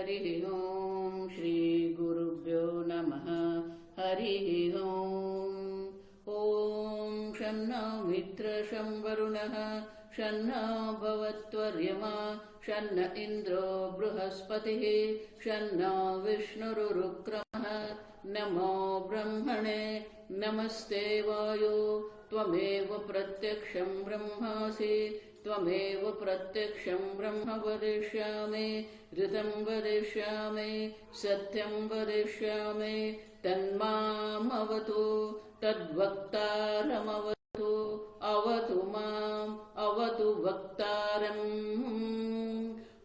हरिः ओम् श्री गुरुभ्यो नमः हरिः ओम्। ॐ शन्नो मित्र शं वरुणः शन्नो भवत्वर्यमा शन्न इन्द्रो बृहस्पतिः शन्नो विष्णुरुक्रमः। नमो ब्रह्मणे नमस्ते वायो त्वमेव प्रत्यक्षं ब्रह्मासि त्वमेव प्रत्यक्षं ब्रह्म वदिष्यामि ऋतं वदिष्यामि सत्यं वदिष्यामि तन्मामवतु तद्वक्तारमवतु अवतु माम् अवतु वक्तारम्।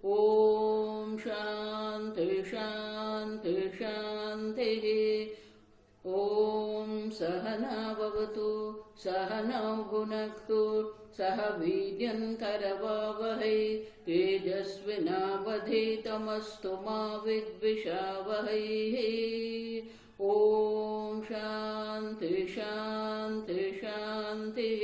ॐ शान्ति शान्ति शान्तिः। ॐ सहना भवतु सहनौ भुनक्तु सह वीर्यं करवावहै तेजस्विनावधीतमस्तु मा विद्विषावहै। ॐ शान्ति शान्ति शान्तिः।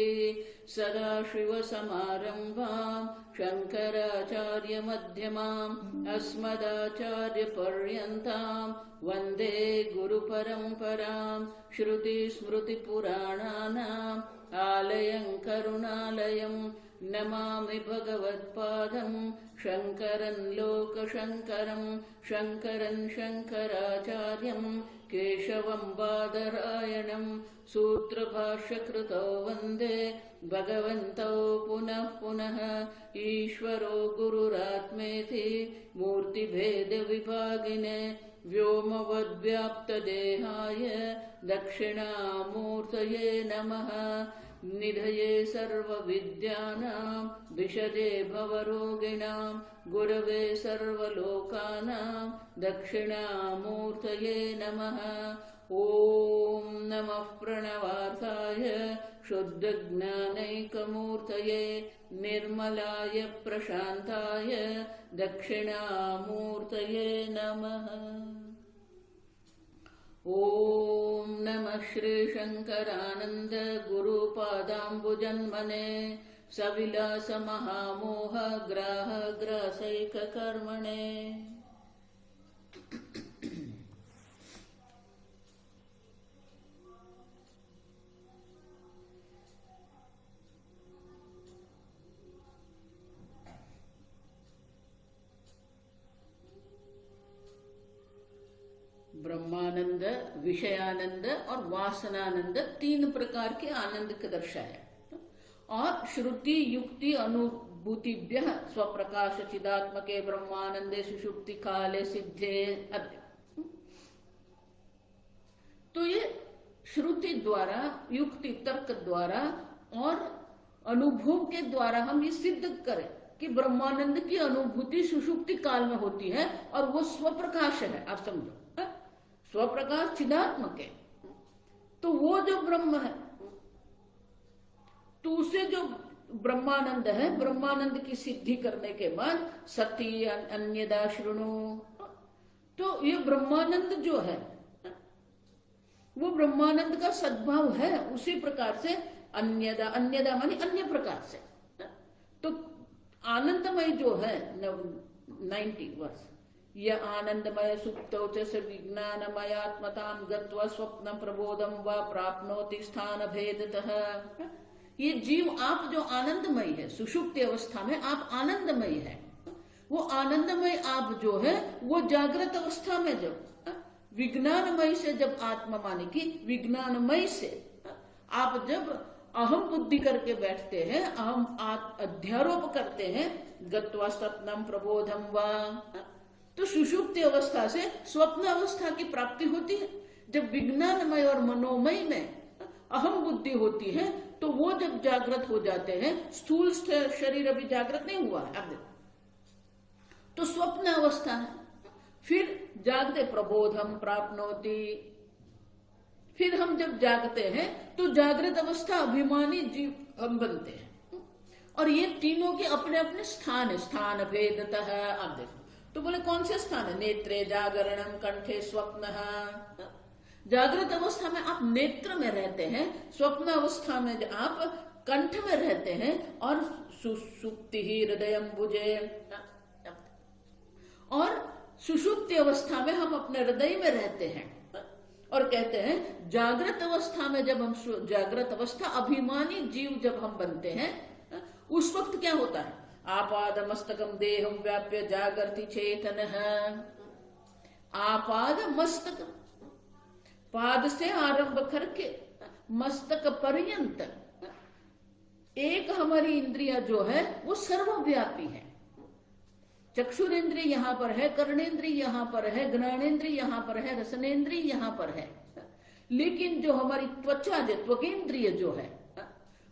सदाशिवसमारम्भां शङ्कराचार्यमध्यमाम् अस्मदाचार्यपर्यन्तां वन्दे गुरुपरम्परां। श्रुतिस्मृतिपुराणानाम् आलयं करुणालयं नमामि भगवत्पादं शङ्करं लोकशङ्करं शङ्करं शङ्कराचार्यं केशवं बादरायणं सूत्रभाष्यकृतौ वन्दे भगवन्तौ पुनः पुनः। ईश्वरो गुरुरात्मेति मूर्तिभेदविभागिने व्योमवद्व्याप्तदेहाय दक्षिणामूर्तये नमः। निधये सर्वविद्यानां विशदे भवरोगिणां गुरवे सर्वलोकानां दक्षिणामूर्तये नमः। ॐ नमः प्रणवार्थाय शुद्धज्ञानैकमूर्तये निर्मलाय प्रशान्ताय दक्षिणामूर्तये नमः। ॐ नमः श्रीशङ्करानन्द गुरुपादाम्बुजन्मने सविलासमहामोह ग्राह ग्रासैककर्मणे। ब्रह्मानंद, विषयानंद और वासनानंद तीन प्रकार के आनंद को दर्शाया। और श्रुति युक्ति अनुभूतिभ्य स्वप्रकाश चिदात्मके ब्रह्मानंदे सुषुप्ति काले सिद्धे अद्य। तो ये श्रुति द्वारा युक्ति तर्क द्वारा और अनुभव के द्वारा हम ये सिद्ध करें कि ब्रह्मानंद की अनुभूति सुषुप्ति काल में होती है और वो स्वप्रकाश है। आप समझो, स्वप्रकाश चिदात्मक है। तो वो जो ब्रह्म है, तो उसे जो ब्रह्मानंद है, ब्रह्मानंद की सिद्धि करने के बाद सती अन्यदा शृणु। तो ये ब्रह्मानंद जो है वो ब्रह्मानंद का सद्भाव है। उसी प्रकार से अन्यदा, अन्यदा मानी अन्य प्रकार से। तो आनंदमय जो है 90 वर्ष, यह आनंदमय सुप्तौ च स विज्ञानमयात्मतां गत्वा स्वप्न प्रबोधम व प्राप्नोति स्थान भेदतः। ये जीव आप जो आनंदमय है, सुषुप्ति अवस्था में आप आनंदमय है। वो आनंदमय आप जो है वो जागृत अवस्था में जब विज्ञानमय से, जब आत्मा माने की विज्ञानमय से आप जब अहम बुद्धि करके बैठते हैं, अहम अध्यारोप करते हैं, गत्वा स्वप्नम प्रबोधम व, तो सुषुप्ति अवस्था से स्वप्न अवस्था की प्राप्ति होती है। जब विज्ञानमय और मनोमय में अहम बुद्धि होती है तो वो जब जागृत हो जाते हैं, स्थूल शरीर अभी जागृत नहीं हुआ है अब, तो स्वप्न अवस्था है। फिर जागते प्रबोधम प्राप्नोति। फिर हम जब जागते हैं तो जागृत अवस्था अभिमानी जीव हम बनते हैं। और ये तीनों के अपने अपने स्थान है, स्थान भेदतः। आप देखो तो बोले कौन से स्थान है? नेत्रे जागरणम कंठे स्वप्न। जागृत अवस्था में आप नेत्र में रहते हैं, स्वप्न अवस्था में आप कंठ में रहते हैं, और सुप्ति ही हृदय बुझे। और सुषुप्ति अवस्था में हम अपने हृदय में रहते हैं और कहते हैं जागृत अवस्था में, जब हम जागृत अवस्था अभिमानी जीव जब हम बनते हैं, उस वक्त क्या होता है? आपाद मस्तकम देहम व्याप्य जागृति चेतन। आपाद मस्तक, पाद से आरंभ करके मस्तक पर्यंत एक हमारी इंद्रिया जो है वो सर्वव्यापी है। चक्षुरेंद्रिय यहाँ पर है, कर्णेंद्रिय यहाँ पर है, घ्राणेंद्रिय यहाँ पर है, रसनेन्द्रिय यहाँ पर है, लेकिन जो हमारी त्वचा जो त्वगेंद्रिय जो है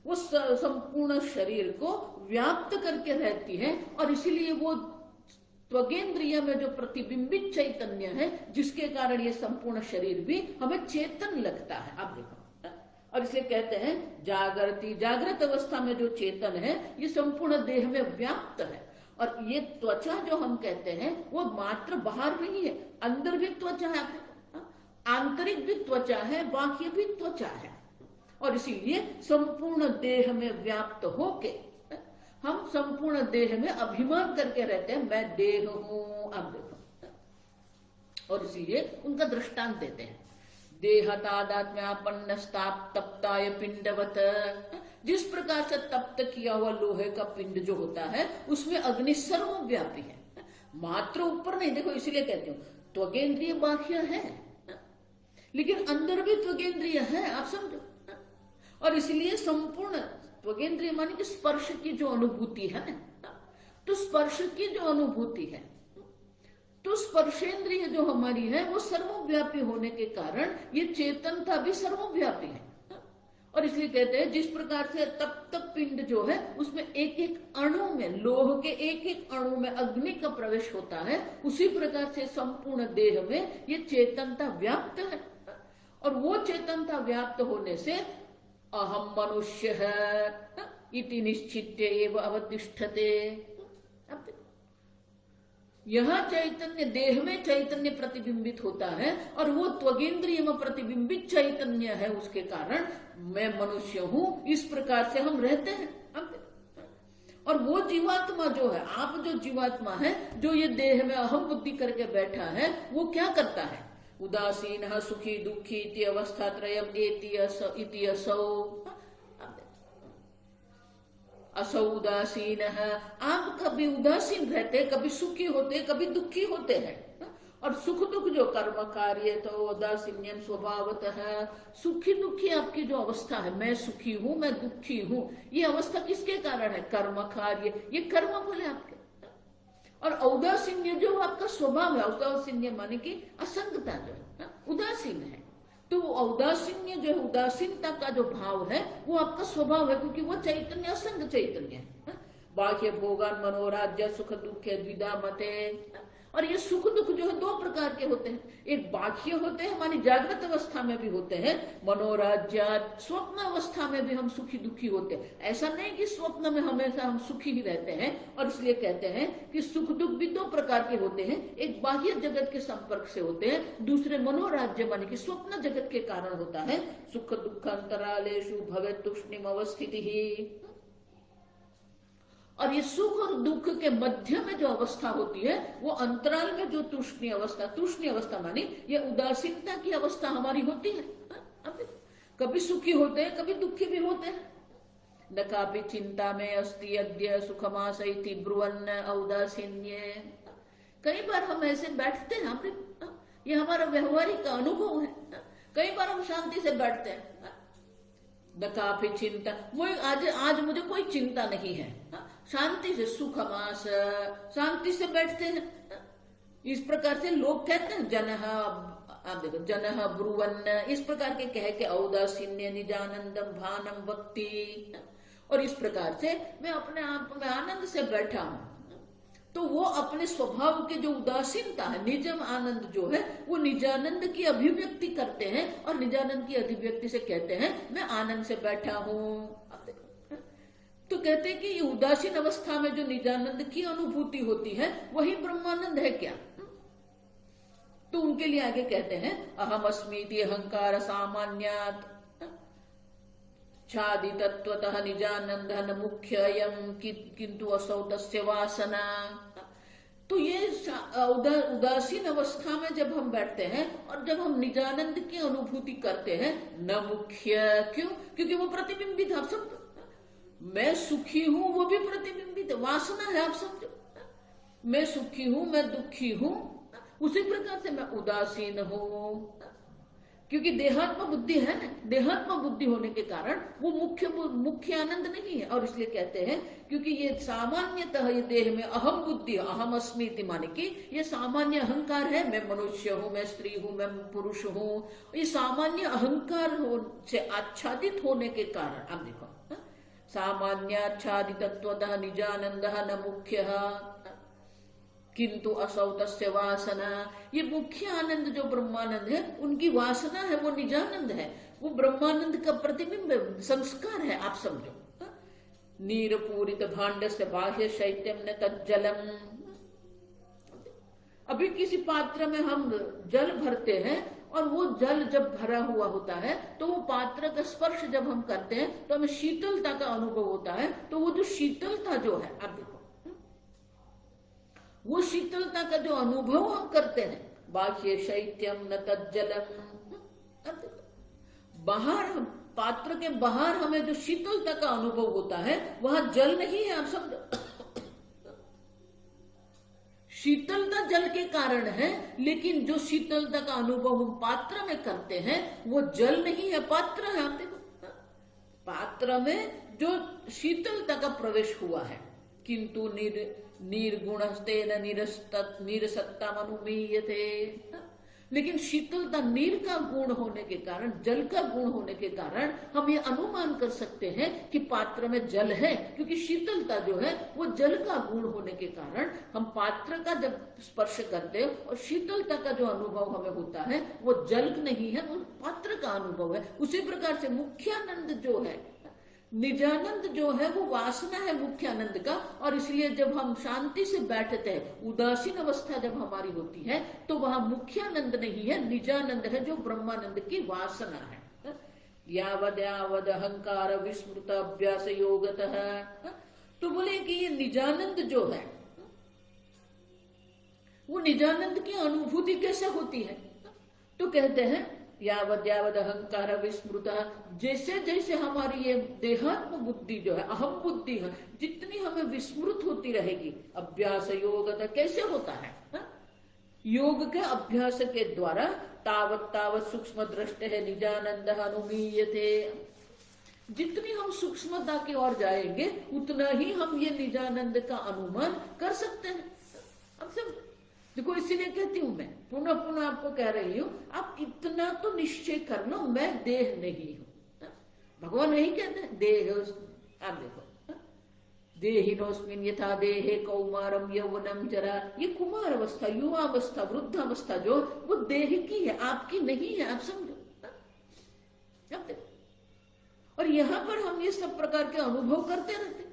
वो संपूर्ण शरीर को व्याप्त करके रहती है। और इसीलिए वो त्वगेंद्रिय में जो प्रतिबिंबित चैतन्य है, जिसके कारण ये संपूर्ण शरीर भी हमें चेतन लगता है। आप देखो, और इसलिए कहते हैं जागृत अवस्था में जो चेतन है ये संपूर्ण देह में व्याप्त है। और ये त्वचा जो हम कहते हैं वो मात्र बाहर नहीं है, अंदर भी त्वचा है, आंतरिक भी त्वचा है, बाह्य भी त्वचा है। और इसीलिए संपूर्ण देह में व्याप्त होके हम संपूर्ण देह में अभिमान करके रहते हैं, मैं देह हूं। आप देखो, और इसीलिए उनका दृष्टांत देते हैं, देहतादात्म्यापन्न तप्ताय पिंडवत। जिस प्रकार से तप्त किया हुआ लोहे का पिंड जो होता है उसमें अग्नि सर्वव्यापी है, मात्र ऊपर नहीं। देखो इसीलिए कहती हूं त्वगेंद्रिय बाह्य है, लेकिन अंदर भी त्वगेंद्रिय है, आप समझो। और इसलिए संपूर्ण त्वगेंद्रिय माने कि स्पर्श की जो अनुभूति है, तो स्पर्श की जो अनुभूति है, तो स्पर्शेंद्रिय जो हमारी है वो सर्वव्यापी होने के कारण ये चेतनता भी सर्वव्यापी है। और इसलिए कहते हैं जिस प्रकार से तप्त पिंड जो है उसमें एक एक अणु में, लोह के एक एक अणु में अग्नि का प्रवेश होता है, उसी प्रकार से संपूर्ण देह में ये चेतनता व्याप्त है। और वो चेतनता व्याप्त होने से अहम मनुष्य है इति निश्चित्य एव अवतिष्ठते। यहां चैतन्य, देह में चैतन्य प्रतिबिंबित होता है और वो त्वगेंद्रिय में प्रतिबिंबित चैतन्य है, उसके कारण मैं मनुष्य हूं, इस प्रकार से हम रहते हैं। और वो जीवात्मा जो है, आप जो जीवात्मा है, जो ये देह में अहम बुद्धि करके बैठा है, वो क्या करता है? उदासीन सुखी दुखी इति अवस्था त्रयम इति असौ असौ उदासीन है। आप कभी उदासीन रहते, कभी सुखी होते, कभी दुखी होते हैं। और सुख दुख जो कर्म कार्य तो उदासीन स्वभावतः है। सुखी दुखी आपकी जो अवस्था है, मैं सुखी हूं, मैं दुखी हूं, ये अवस्था किसके कारण है? कर्म कार्य, ये कर्म बोले आपके। और औदासीन्य जो आपका स्वभाव है, औदासीन्य माने कि असंगता जो है, उदासीन है, तो वो औदासीन्य जो है, उदासीनता का जो भाव है वो आपका स्वभाव है, क्योंकि वो चैतन्य असंग चैतन्य है। बाह्य भोगान मनोराज्य सुख दुख द्विधा मते। और ये सुख दुख जो है दो प्रकार के होते हैं, एक बाह्य होते हैं, हमारी जागृत अवस्था में भी होते हैं, मनोराज्य, स्वप्न अवस्था में भी हम सुखी दुखी होते हैं। ऐसा नहीं कि स्वप्न में हमेशा हम सुखी ही रहते हैं। और इसलिए कहते हैं कि सुख दुख भी दो प्रकार के होते हैं, एक बाह्य जगत के संपर्क से होते हैं, दूसरे मनोराज्य माने कि स्वप्न जगत के कारण होता है। सुख दुख अंतरालेषु भवेत् तूष्णीम अवस्थितिः। और ये सुख और दुख के मध्य में जो अवस्था होती है वो अंतराल में जो तूष्णी अवस्था मानी ये उदासीनता की अवस्था हमारी होती है। कभी सुखी होते हैं, कभी दुखी भी होते हैं। न कापि चिंता में अस्ति अद्य सुखमास इति ब्रुवन् औदासीन्ये। कई बार हम ऐसे बैठते हैं, ये हमारा व्यवहारिक अनुभव है। कई बार हम शांति से बैठते हैं, न काफी चिंता, आज मुझे कोई चिंता नहीं है, शांति से सुखमास, शांति से बैठते हैं। इस प्रकार से लोग कहते हैं जनः ब्रुवन्, इस प्रकार के कह के औदासीन्य निजानंदम भानम भक्ति। और इस प्रकार से मैं अपने आप में आनंद से बैठा हूं, तो वो अपने स्वभाव के जो उदासीनता है, निजम आनंद जो है, वो निजानंद की अभिव्यक्ति करते हैं और निजानंद की अभिव्यक्ति से कहते हैं मैं आनंद से बैठा हूं। तो कहते हैं कि ये उदासीन अवस्था में जो निजानंद की अनुभूति होती है वही ब्रह्मानंद है क्या? तो उनके लिए आगे कहते हैं अहम अस्मीति अहंकार सामान्यात् छादि तत्वतः निजानंद मुख्ययम् किंतु असौ तस्य वासना। तो ये उदासीन अवस्था में जब हम बैठते हैं और जब हम निजानंद की अनुभूति करते हैं, न मुख्य, क्यों? क्योंकि वो प्रतिबिंबित है। आप समझो, मैं सुखी हूं वो भी प्रतिबिंबित है, वासना है। आप समझो, मैं सुखी हूं, मैं दुखी हूं, उसी प्रकार से मैं उदासीन हूं, क्योंकि देहात्म बुद्धि है ना। देहात्म बुद्धि होने के कारण वो मुख्य आनंद नहीं है। और इसलिए कहते हैं क्योंकि ये सामान्यतः ये देह में अहम बुद्धि, अहम अस्मि इति माने कि ये सामान्य अहंकार है, मैं मनुष्य हूं, मैं स्त्री हूं, मैं पुरुष हूं, ये सामान्य अहंकार से आच्छादित होने के कारण, आप देखो, सामान्याच्छादितत्वतः निजानन्दः न मुख्यः किंतु असौ तस्य वासना। ये मुख्य आनंद जो ब्रह्मानंद है, उनकी वासना है, वो निजानंद है, वो ब्रह्मानंद का प्रतिबिंब संस्कार है। आप समझो, नीर पूरित भांड से बाह्य शैत्यम न तज्जलम। अभी किसी पात्र में हम जल भरते हैं और वो जल जब भरा हुआ होता है तो वो पात्र का स्पर्श जब हम करते हैं तो हमें शीतलता का अनुभव होता है। तो वो जो शीतलता जो है, आप देखो, वो शीतलता का जो अनुभव हम करते हैं, बाह्य शैत्यम न तज्जलम, बाहर, पात्र के बाहर हमें जो शीतलता का अनुभव होता है वहां जल नहीं है। आप समझो, शीतलता जल के कारण है, लेकिन जो शीतलता का अनुभव हम पात्र में करते हैं वो जल नहीं है, पात्र है। आप देखो, पात्र में जो शीतलता का प्रवेश हुआ है, किंतु निर्गुणस्तेन निरसत्तामनुमीयते। लेकिन शीतलता नीर का गुण होने के कारण, जल का गुण होने के कारण हम ये अनुमान कर सकते हैं कि पात्र में जल है, क्योंकि शीतलता जो है वो जल का गुण होने के कारण हम पात्र का जब स्पर्श करते हैं और शीतलता का जो अनुभव हमें होता है वो जल नहीं है, वो पात्र का अनुभव है। उसी प्रकार से मुख्यानंद जो है, निजानंद जो है, वो वासना है मुख्य आनंद का। और इसलिए जब हम शांति से बैठते हैं, उदासीन अवस्था जब हमारी होती है, तो वहां मुख्यानंद नहीं है, निजानंद है, जो ब्रह्मानंद की वासना है। यावद यावद अहंकार विस्मृत अभ्यास योगतः। तो बोले कि ये निजानंद जो है, वो निजानंद की अनुभूति कैसे होती है? तो कहते हैं यावद यावद अहंकार विस्मृत, जैसे जैसे हमारी ये देहात्म बुद्धि जो है, अहम बुद्धि है, जितनी हमें विस्मृत होती रहेगी, अभ्यास योग कैसे होता है? योग के अभ्यास के द्वारा तावत तावत सूक्ष्म दृष्टि है निजानंद अनुमीयते। जितनी हम सूक्ष्मता की ओर जाएंगे उतना ही हम ये निजानंद का अनुमान कर सकते हैं। अब सब देखो, इसीलिए कहती हूं, मैं पुनः पुनः आपको कह रही हूं, आप इतना तो निश्चय कर लो, मैं देह नहीं हूं। भगवान यही कहते हैं, देह, आप देखो, देहिनोस्मिन् यथा देहे कौमारम यौवनम जरा। ये कुमार अवस्था, युवा अवस्था, वृद्धावस्था जो वो देह की है, आपकी नहीं है। आप समझो, आप देखो, और यहाँ पर हम ये सब प्रकार के अनुभव करते रहते,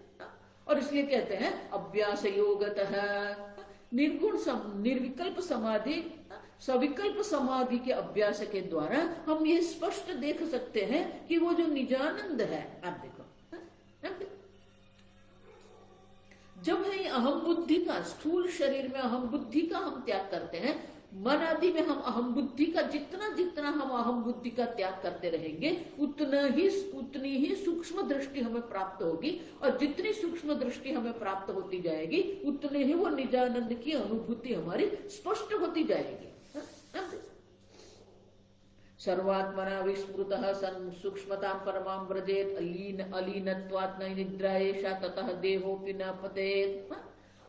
और इसलिए कहते हैं अभ्यास योगतः निर्गुण निर्विकल्प समाधि, सविकल्प समाधि के अभ्यास के द्वारा हम ये स्पष्ट देख सकते हैं कि वो जो निजानंद है, आप देखो, जब है अहम बुद्धि का, स्थूल शरीर में अहम बुद्धि का हम त्याग करते हैं, मन आदि में हम अहम बुद्धि का जितना जितना हम अहम बुद्धि का त्याग करते रहेंगे उतनी ही सूक्ष्म दृष्टि हमें प्राप्त होगी, और जितनी सूक्ष्म दृष्टि हमें प्राप्त होती जाएगी उतने ही वो निजानंद की अनुभूति हमारी स्पष्ट होती जाएगी। सर्वात्मना विस्मृतः सन् सूक्ष्मतां परमां व्रजेत अलीनत्वात् न निद्रा एषा ततः देहोऽपि न पतेत्।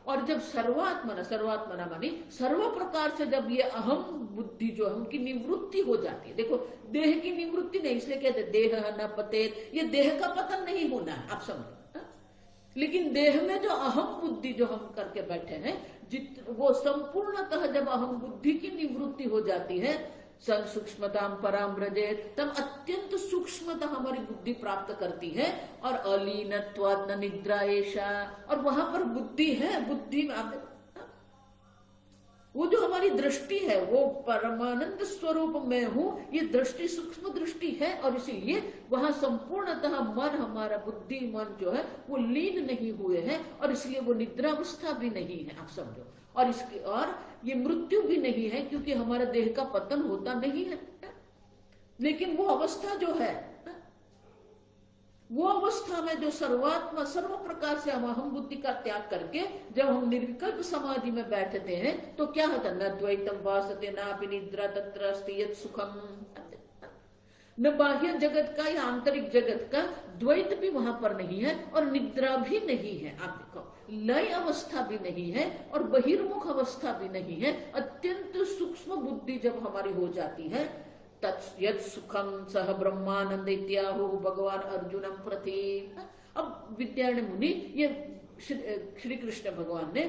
और जब सर्वात्मना मानी सर्व प्रकार से जब ये अहम बुद्धि जो है उनकी निवृत्ति हो जाती है, देखो देह की निवृत्ति नहीं, इसलिए कहते देह न पतेत, ये देह का पतन नहीं होना है, आप समझो। लेकिन देह में जो अहम बुद्धि जो हम करके बैठे हैं, वो संपूर्णतः जब अहम बुद्धि की निवृत्ति हो जाती है, सन सूक्ष्मताम पराम व्रजेत, तब अत्यंत सूक्ष्मता हमारी बुद्धि प्राप्त करती है। और अलीनत्वात् न निद्रा एषा, और वहां पर बुद्धि है, बुद्धि में वो जो हमारी दृष्टि है वो परमानंद स्वरूप में हूं, ये दृष्टि सूक्ष्म दृष्टि है, और इसीलिए वहां संपूर्णतः मन, हमारा बुद्धि मन जो है वो लीन नहीं हुए हैं, और इसलिए वो निद्रावस्था भी नहीं है, आप समझो। और ये मृत्यु भी नहीं है, क्योंकि हमारा देह का पतन होता नहीं है। लेकिन वो अवस्था जो है, वो अवस्था में जो सर्वात्मा सर्व प्रकार से हम अहम बुद्धि का त्याग करके जब हम निर्विकल्प समाधि में बैठते हैं, तो क्या होता है? न द्वैतम भासते नापि निद्रा तत्र अस्ति यत् सुखम। न बाह्य जगत का या आंतरिक जगत का द्वैत भी वहां पर नहीं है, और निद्रा भी नहीं है। आप देखो, लय अवस्था भी नहीं है और बहिर्मुख अवस्था भी नहीं है। अत्यंत सूक्ष्म बुद्धि जब हमारी हो जाती है, तत् सुखम सह ब्रह्मानंद इत्याहु भगवान अर्जुनम प्रति। अब विद्यारण्य मुनि ये श्री कृष्ण भगवान ने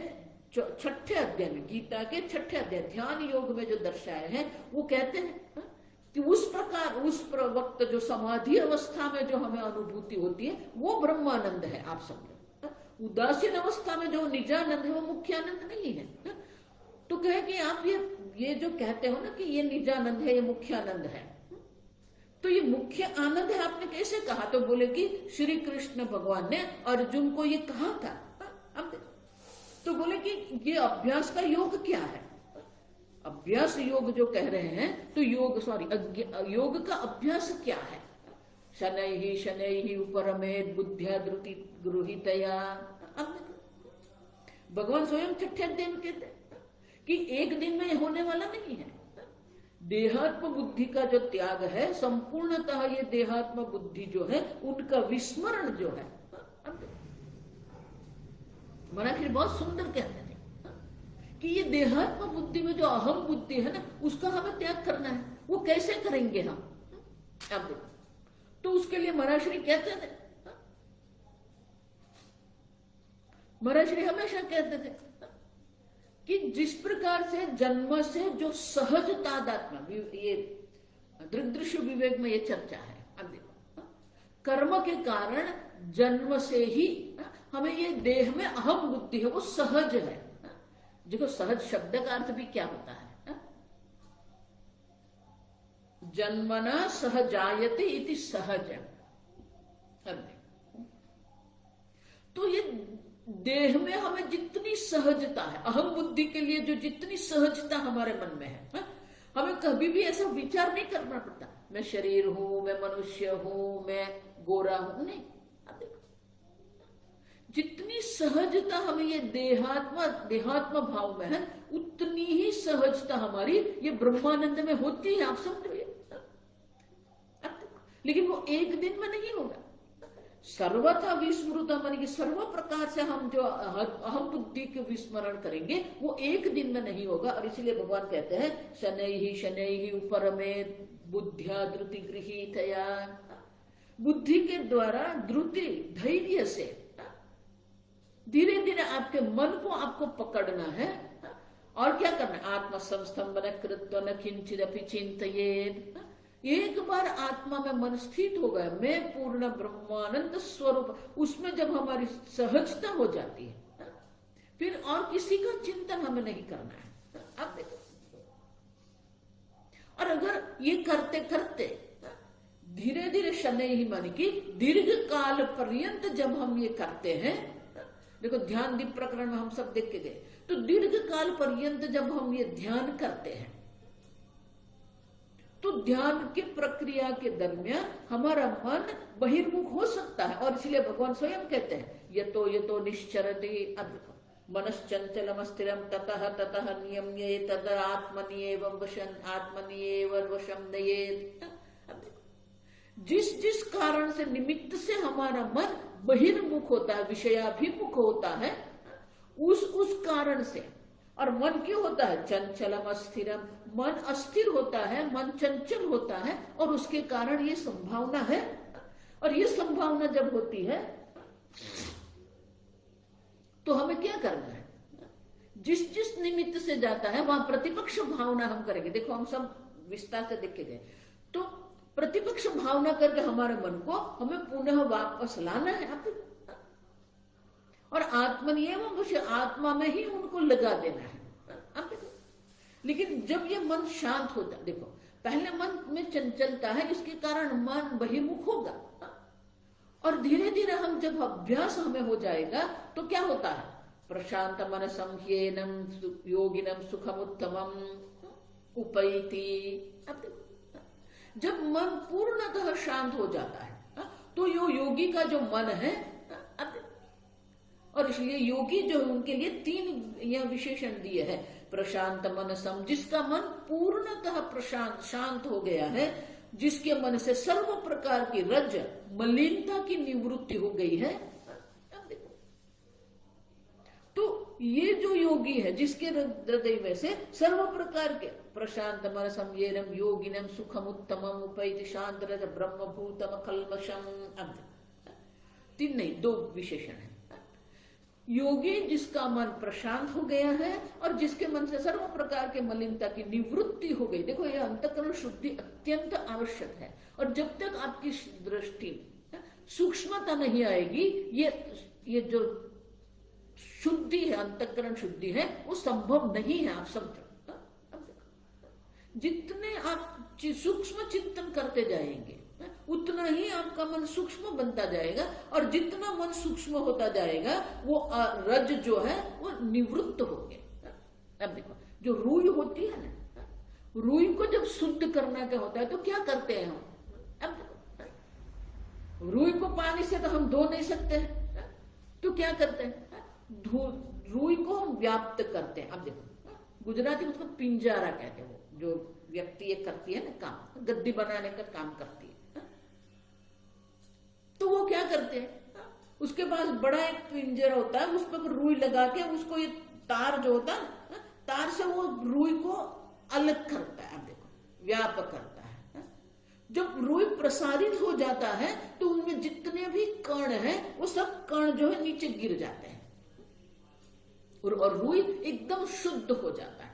छठे अध्याय में, गीता के छठे अध्याय ध्यान योग में जो दर्शाए हैं, वो कहते हैं कि उस प्रकार उस वक्त जो समाधि अवस्था में जो हमें अनुभूति होती है वो ब्रह्मानंद है, आप समझो। उदासीन अवस्था में जो निजानंद है वो मुख्यानंद नहीं है। तो कहे कि आप ये जो कहते हो ना कि ये निजानंद है, ये मुख्यानंद है, तो ये मुख्य आनंद है आपने कैसे कहा? तो बोले कि श्री कृष्ण भगवान ने अर्जुन को ये कहा था। अब तो बोले कि ये अभ्यास का योग क्या है? अभ्यास योग जो कह रहे हैं, तो योग का अभ्यास क्या है? शनैहि उपरमेत बुद्ध्या धृति गृहीतया। भगवान स्वयं छठे अध्याय में कहते हैं कि एक दिन में होने वाला नहीं है। देहात्म बुद्धि का जो त्याग है, संपूर्णतः ये देहात्म बुद्धि जो है उनका विस्मरण जो है, महाराज बहुत सुंदर कहते हैं कि ये देहात्म बुद्धि में जो अहम बुद्धि है ना, उसका हमें त्याग करना है। वो कैसे करेंगे हम? अब देखो, तो उसके लिए महाराज श्री कहते थे, महाराज श्री हमेशा कहते थे कि जिस प्रकार से जन्म से जो सहज तादात्म्य, ये दृग्दृश्य विवेक में ये चर्चा है। अब देखो, कर्म के कारण जन्म से ही हमें ये देह में अहम बुद्धि है, वो सहज है। देखो, सहज शब्द का अर्थ भी क्या होता है? जन्मना सहजायते इति सहज। तो ये देह में हमें जितनी सहजता है, अहम बुद्धि के लिए जो जितनी सहजता हमारे मन में है, हमें कभी भी ऐसा विचार नहीं करना पड़ता मैं शरीर हूं, मैं मनुष्य हूं, मैं गोरा हूं, नहीं। अब देखो, जितनी सहजता हमें ये देहात्म भाव में है, उतनी ही सहजता हमारी ये ब्रह्मानंद में होती है, आप समझो ये। लेकिन वो एक दिन में नहीं होगा। सर्वथा विस्मृत, मानी कि सर्व प्रकार से हम जो अहम बुद्धि के विस्मरण करेंगे वो एक दिन में नहीं होगा। और इसलिए भगवान कहते हैं शनैहि उपरमेत बुद्ध्या धृति गृहीतया। बुद्धि के द्वारा धृति, धैर्य से धीरे धीरे आपके मन को आपको पकड़ना है। और क्या करना है? आत्म संस्तंभन कृत्वा न किंचिदपि चिंतयेत्। एक बार आत्मा में मन स्थित हो गया, मैं पूर्ण ब्रह्मानंद स्वरूप, उसमें जब हमारी सहजता हो जाती है, फिर और किसी का चिंतन हमें नहीं करना है। अब देखो, और अगर ये करते करते धीरे धीरे शनैहि मानी कि दीर्घ काल पर्यंत जब हम ये करते हैं, देखो ध्यान दीप प्रकरण में हम सब देख के गए, तो दीर्घ काल पर्यंत जब हम ये ध्यान करते हैं, तो ध्यान की प्रक्रिया के दरमियान हमारा मन बहिर्मुख हो सकता है। और इसलिए भगवान स्वयं कहते हैं यतो निश्चरति मनश्चंचलम स्थिरम ततः ततः नियम्ये तद आत्मनिएव वशम नयेत्। जिस कारण से निमित्त से हमारा मन बहिर्मुख होता है, विषयाभिमुख होता है, उस कारण से। और मन क्यों होता है? चंचलम अस्थिरम, मन अस्थिर होता है, मन चंचल होता है, और उसके कारण ये संभावना है। और ये संभावना जब होती है तो हमें क्या करना है? जिस निमित्त से जाता है वहां प्रतिपक्ष भावना हम करेंगे। देखो, हम सब विस्तार से देख के गए, तो प्रतिपक्ष भावना करके हमारे मन को हमें पुनः वापस लाना है। और आत्मनियम मुझे आत्मा में ही उनको लगा देना है। लेकिन जब ये मन शांत होता है, देखो पहले मन में चंचलता है, इसके कारण मन बहिर्मुख होगा, और धीरे धीरे हम जब अभ्यास हमें हो जाएगा तो क्या होता है, प्रशांत मनसं ह्येनं योगिनं सुखमुत्तमम् उपैति। अब जब मन पूर्णतः शांत हो जाता है तो योगी का जो मन है, और इसलिए योगी जो है उनके लिए 3 यह विशेषण दिए हैं, प्रशांत मनसं, जिसका मन पूर्णतः प्रशांत शांत हो गया है, जिसके मन से सर्व प्रकार की रज मलिनता की निवृत्ति हो गई है। तो ये जो योगी है जिसके हृदय में से सर्व प्रकार के प्रशांत मनसं येनं योगिनं सुखमुत्तमम् उपैति शांत रज ब्रह्मभूतम कल्मषम, 3 नहीं 2 विशेषण है। योगी जिसका मन प्रशांत हो गया है और जिसके मन से सर्व प्रकार के मलिनता की निवृत्ति हो गई। देखो यह अंतःकरण शुद्धि अत्यंत आवश्यक है, और जब तक आपकी दृष्टि सूक्ष्मता नहीं आएगी, ये जो शुद्धि है, अंतःकरण शुद्धि है, वो संभव नहीं है। आप समझो, जितने आप सूक्ष्म चिंतन करते जाएंगे उतना ही आपका मन सूक्ष्म बनता जाएगा, और जितना मन सूक्ष्म होता जाएगा वो रज जो है वो निवृत्त हो गया। अब देखो जो रूई होती है ना, रूई को जब शुद्ध करना क्या होता है तो क्या करते हैं हम, अब देखो रूई को पानी से तो हम धो नहीं सकते, तो क्या करते हैं, रूई को हम व्याप्त करते हैं। अब देखो गुजराती में उसको पिंजारा कहते हैं, वो जो व्यक्ति ये करती है ना काम, गद्दी बनाने का काम करती है, तो वो क्या करते हैं, उसके पास बड़ा एक पिंजरा होता है, उस पर रुई लगा के उसको ये तार जो होता है, तार से वो रुई को अलग करता है। अब देखो व्यापक करता है। जब रुई प्रसारित हो जाता है तो उनमें जितने भी कण हैं वो सब कण जो है नीचे गिर जाते हैं, और रुई एकदम शुद्ध हो जाता है।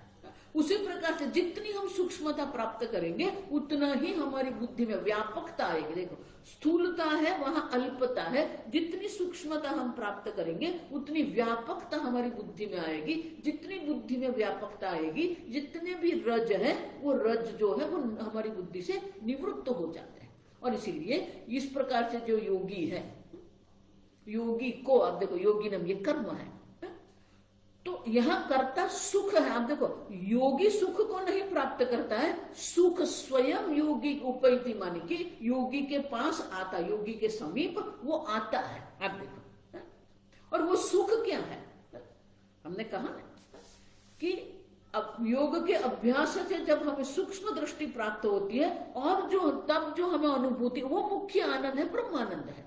उसी प्रकार से जितनी हम सूक्ष्मता प्राप्त करेंगे उतना ही हमारी बुद्धि में व्यापकता आएगी। देखो स्थूलता है, वहां अल्पता है, जितनी सूक्ष्मता हम प्राप्त करेंगे उतनी व्यापकता हमारी बुद्धि में आएगी। जितनी बुद्धि में व्यापकता आएगी, जितने भी रज है वो रज जो है वो हमारी बुद्धि से निवृत्त हो जाते हैं। और इसीलिए इस प्रकार से जो योगी है, योगी को अब देखो योगी नाम ये कर्म है, तो यहां कर्ता सुख है। आप देखो योगी सुख को नहीं प्राप्त करता है, सुख स्वयं योगी उपैति, माने कि योगी के पास आता, योगी के समीप वो आता है। आप देखो, और वो सुख क्या है, हमने कहा ना कि अब योग के अभ्यास से जब हमें सूक्ष्म दृष्टि प्राप्त होती है, और जो तब जो हमें अनुभूति, वो मुख्य आनंद है, ब्रह्मानंद है।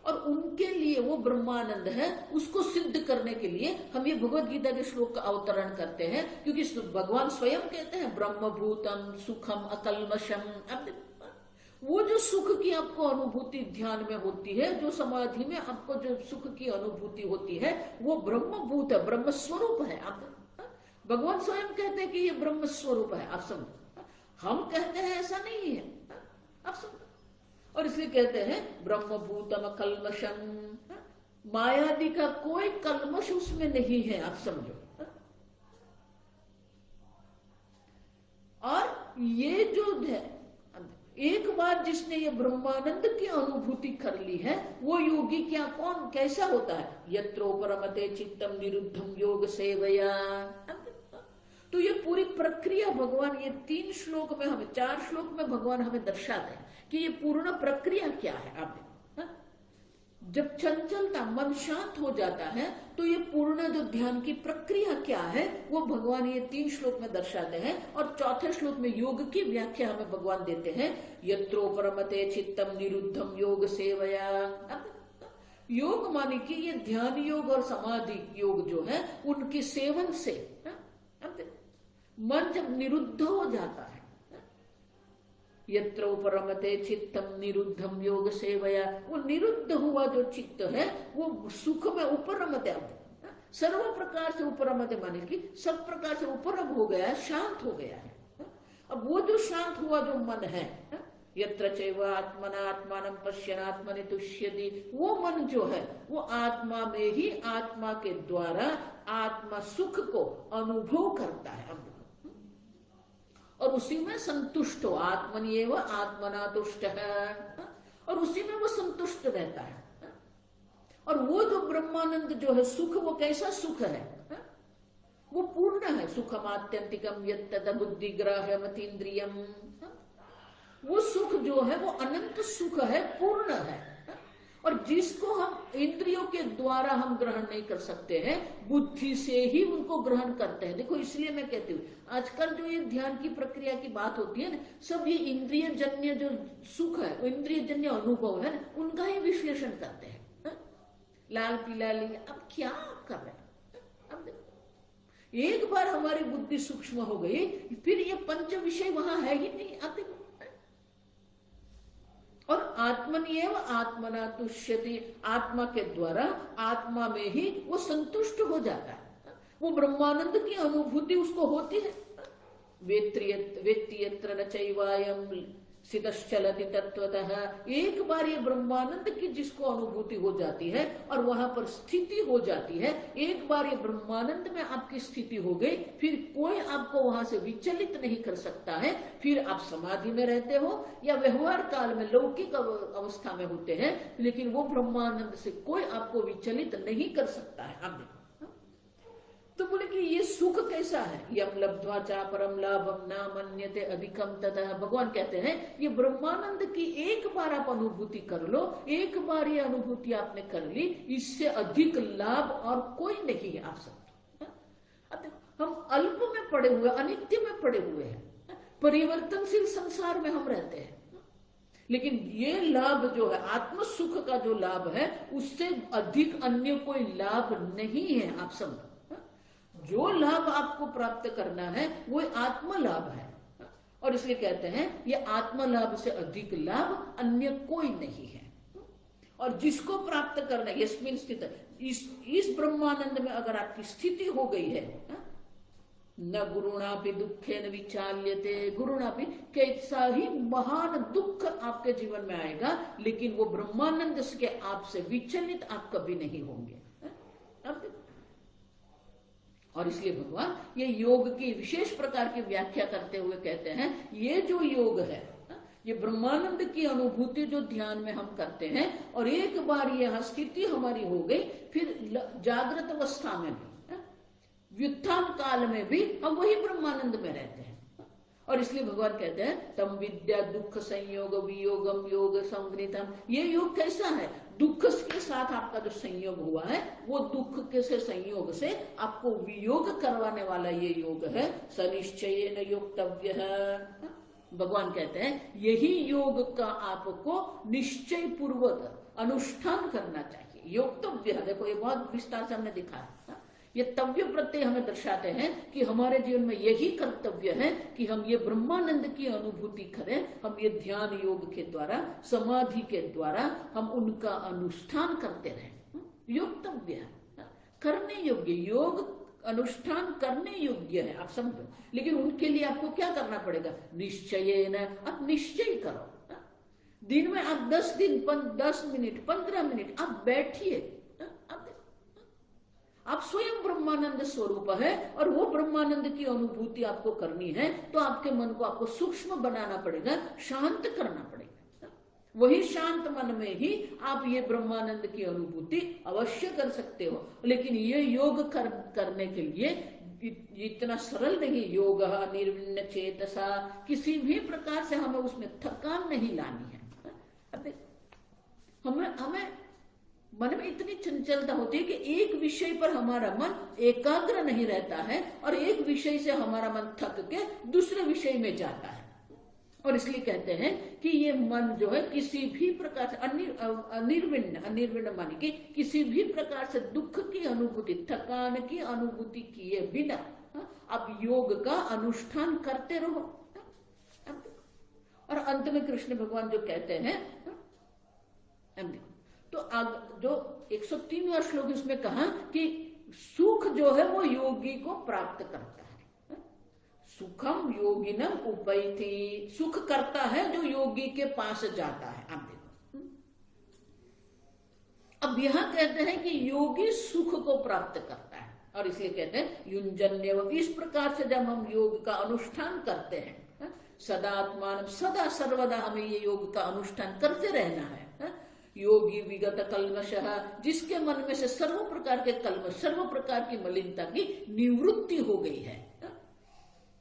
और उनके लिए वो ब्रह्मानंद है, उसको सिद्ध करने के लिए हम ये भगवद गीता के श्लोक का अवतरण करते हैं, क्योंकि भगवान स्वयं कहते हैं ब्रह्मभूतम सुखम अकल्मषम। अब वो जो सुख की आपको अनुभूति ध्यान में होती है, जो समाधि में आपको जो सुख की अनुभूति होती है, वो ब्रह्मभूत है, ब्रह्म स्वरूप है। आप भगवान स्वयं कहते हैं कि ये ब्रह्म स्वरूप है। आप समझो, हम कहते हैं ऐसा नहीं है। आप समझो, और इसलिए कहते हैं ब्रह्मभूतम कल्मषम, मायादि का कोई कल्मश उसमें नहीं है। आप समझो, और ये जो है एक बार जिसने ये ब्रह्मानंद की अनुभूति कर ली है, वो योगी क्या कौन कैसा होता है, यत्रोपरमते चित्तम निरुद्धम योग सेवया। तो ये पूरी प्रक्रिया भगवान ये 3 श्लोक में हमें 4 श्लोक में भगवान हमें दर्शाते हैं कि ये पूर्ण प्रक्रिया क्या है। आप देखो, जब चंचलता मन शांत हो जाता है तो ये पूर्ण जो ध्यान की प्रक्रिया क्या है वो भगवान ये 3 श्लोक में दर्शाते हैं। और चौथे श्लोक में योग की व्याख्या हमें भगवान देते हैं, यत्रोपरमते चित्तम निरुद्धम योग सेवया। योग माने कि ये ध्यान योग और समाधि योग जो है उनके सेवन से मन जब निरुद्ध हो जाता है, यत्र उपरमते चित्तम निरुद्धम योग सेवया, वो निरुद्ध हुआ जो चित्त है वो सुख में उपरमते, सर्व प्रकार से उपरमते माने कि सब प्रकार से उपरम हो गया है, शांत हो गया है। अब वो जो शांत हुआ जो मन है, यत्र चैव आत्मना आत्मानं पश्यन् तुष्यति, वो मन जो है वो आत्मा में ही आत्मा के द्वारा आत्मा सुख को अनुभव करता है। और और उसी में संतुष्ट हो। आत्मन्येव आत्मना तुष्ट है, और उसी में वो संतुष्ट रहता है। और वो जो ब्रह्मानंद जो है सुख, वो कैसा सुख है? वो पूर्ण है। सुखम आत्यंतिकम यत्तद बुद्धिग्राह्यम अतीन्द्रियम। वो सुख जो है वो अनंत सुख है, पूर्ण है, और जिसको हम इंद्रियों के द्वारा हम ग्रहण नहीं कर सकते हैं, बुद्धि से ही उनको ग्रहण करते हैं। देखो, इसलिए मैं कहती हूँ आजकल जो ये ध्यान की प्रक्रिया की बात होती है ना, सब ये इंद्रिय जन्य जो सुख है, इंद्रिय जन्य अनुभव है ना, उनका ही विश्लेषण करते हैं। लाल पीला लिया, अब क्या कर रहे हैं? अब देखो, एक बार हमारी बुद्धि सूक्ष्म हो गई, फिर ये पंच विषय वहां है ही नहीं। अब देखो, और आत्मन्येव आत्मना तुष्यति, आत्मा के द्वारा आत्मा में ही वो संतुष्ट हो जाता है। वो ब्रह्मानंद की अनुभूति उसको होती है। वेत्ति यत्र न चैवायं स्थितश्चलति तत्वतः। एक बार ये ब्रह्मानंद की जिसको अनुभूति हो जाती है और वहां पर स्थिति हो जाती है, एक बार ये ब्रह्मानंद में आपकी स्थिति हो गई, फिर कोई आपको वहां से विचलित नहीं कर सकता है। फिर आप समाधि में रहते हो या व्यवहार काल में लौकिक अवस्था में होते हैं, लेकिन वो ब्रह्मानंद से कोई आपको विचलित नहीं कर सकता है। आप देखो, तो बोले कि ये सुख कैसा है? यम लब्ध्वा चा परम लाभम न मन्यते अधिकम ततः। भगवान कहते हैं ये ब्रह्मानंद की एक बार आप अनुभूति कर लो, एक बार ये अनुभूति आपने कर ली, इससे अधिक लाभ और कोई नहीं है। आप सब हम अल्प में पड़े हुए, अनित्य में पड़े हुए हैं, परिवर्तनशील संसार में हम रहते हैं, लेकिन ये लाभ जो है आत्म सुख का जो लाभ है, उससे अधिक अन्य कोई लाभ नहीं है। आप सब जो लाभ आपको प्राप्त करना है वो आत्म लाभ है, और इसलिए कहते हैं ये आत्म लाभ से अधिक लाभ अन्य कोई नहीं है। और जिसको प्राप्त करना है यस्मिन स्थित, इस ब्रह्मानंद में अगर आपकी स्थिति हो गई है, न गुरुणापि दुखे न विचाल्यते। गुरुणापि कैसा ही महान दुख आपके जीवन में आएगा, लेकिन वो ब्रह्मानंद के आपसे विचलित आप कभी नहीं होंगे। अब और इसलिए भगवान ये योग की विशेष प्रकार की व्याख्या करते हुए कहते हैं ये जो योग है, ये ब्रह्मानंद की अनुभूति जो ध्यान में हम करते हैं, और एक बार ये स्थिति हमारी हो गई, फिर जागृत अवस्था में भी, व्युत्थान काल में भी हम वही ब्रह्मानंद में रहते हैं। और इसलिए भगवान कहते हैं तम विद्या दुख संयोग वियोगम योग संगृतम। ये योग कैसा है? दुख के साथ आपका जो संयोग हुआ है, वो दुख के से संयोग से आपको वियोग करवाने वाला ये योग है। सनिश्चयेन योक्तव्य है। भगवान कहते हैं यही योग का आपको निश्चय पूर्वक अनुष्ठान करना चाहिए। योक्तव्य है, देखो ये बहुत विस्तार से हमने दिखा है। ये तव्य प्रत्यय हमें दर्शाते हैं कि हमारे जीवन में यही कर्तव्य है कि हम ये ब्रह्मानंद की अनुभूति करें। हम ये ध्यान योग के द्वारा, समाधि के द्वारा हम उनका अनुष्ठान करते रहें। योक्तव्य है, करने योग्य, योग अनुष्ठान करने योग्य है, आप समझो। लेकिन उनके लिए आपको क्या करना पड़ेगा? निश्चय न, आप निश्चय करो। दिन में आप 10 मिनट 15 मिनट आप बैठिए। आप स्वयं ब्रह्मानंद स्वरूप है, और वो ब्रह्मानंद की अनुभूति आपको करनी है, तो आपके मन को आपको सूक्ष्म बनाना पड़ेगा, शांत करना पड़ेगा। वही शांत मन में ही आप ये ब्रह्मानंद की अनुभूति अवश्य कर सकते हो। लेकिन ये योग करने के लिए इतना सरल नहीं। योग निर्विण्ण चेतसा, किसी भी प्रकार से हमें उसमें थकान नहीं लानी है। हमें मन में इतनी चंचलता होती है कि एक विषय पर हमारा मन एकाग्र नहीं रहता है, और एक विषय से हमारा मन थक के दूसरे विषय में जाता है। और इसलिए कहते हैं कि ये मन जो है किसी भी प्रकार से अनिर्विण्ण माने कि किसी भी प्रकार से दुख की अनुभूति, थकान की अनुभूति किए बिना आप योग का अनुष्ठान करते रहो। और अंत में कृष्ण भगवान जो कहते हैं, तो जो 103वां श्लोक उसमें कहा कि सुख जो है वो योगी को प्राप्त करता है। सुखम योगिनम उपैति, सुख करता है जो योगी के पास जाता है। आप देखो, अब यहां कहते हैं कि योगी सुख को प्राप्त करता है, और इसलिए कहते हैं युंजन्य। इस प्रकार से जब हम योग का अनुष्ठान करते हैं सदा आत्मान, सदा सर्वदा हमें ये योग का अनुष्ठान करते रहना है। योगी विगत कल्मशः, जिसके मन में से सर्व प्रकार के कल्मश, सर्व प्रकार की मलिनता की निवृत्ति हो गई है।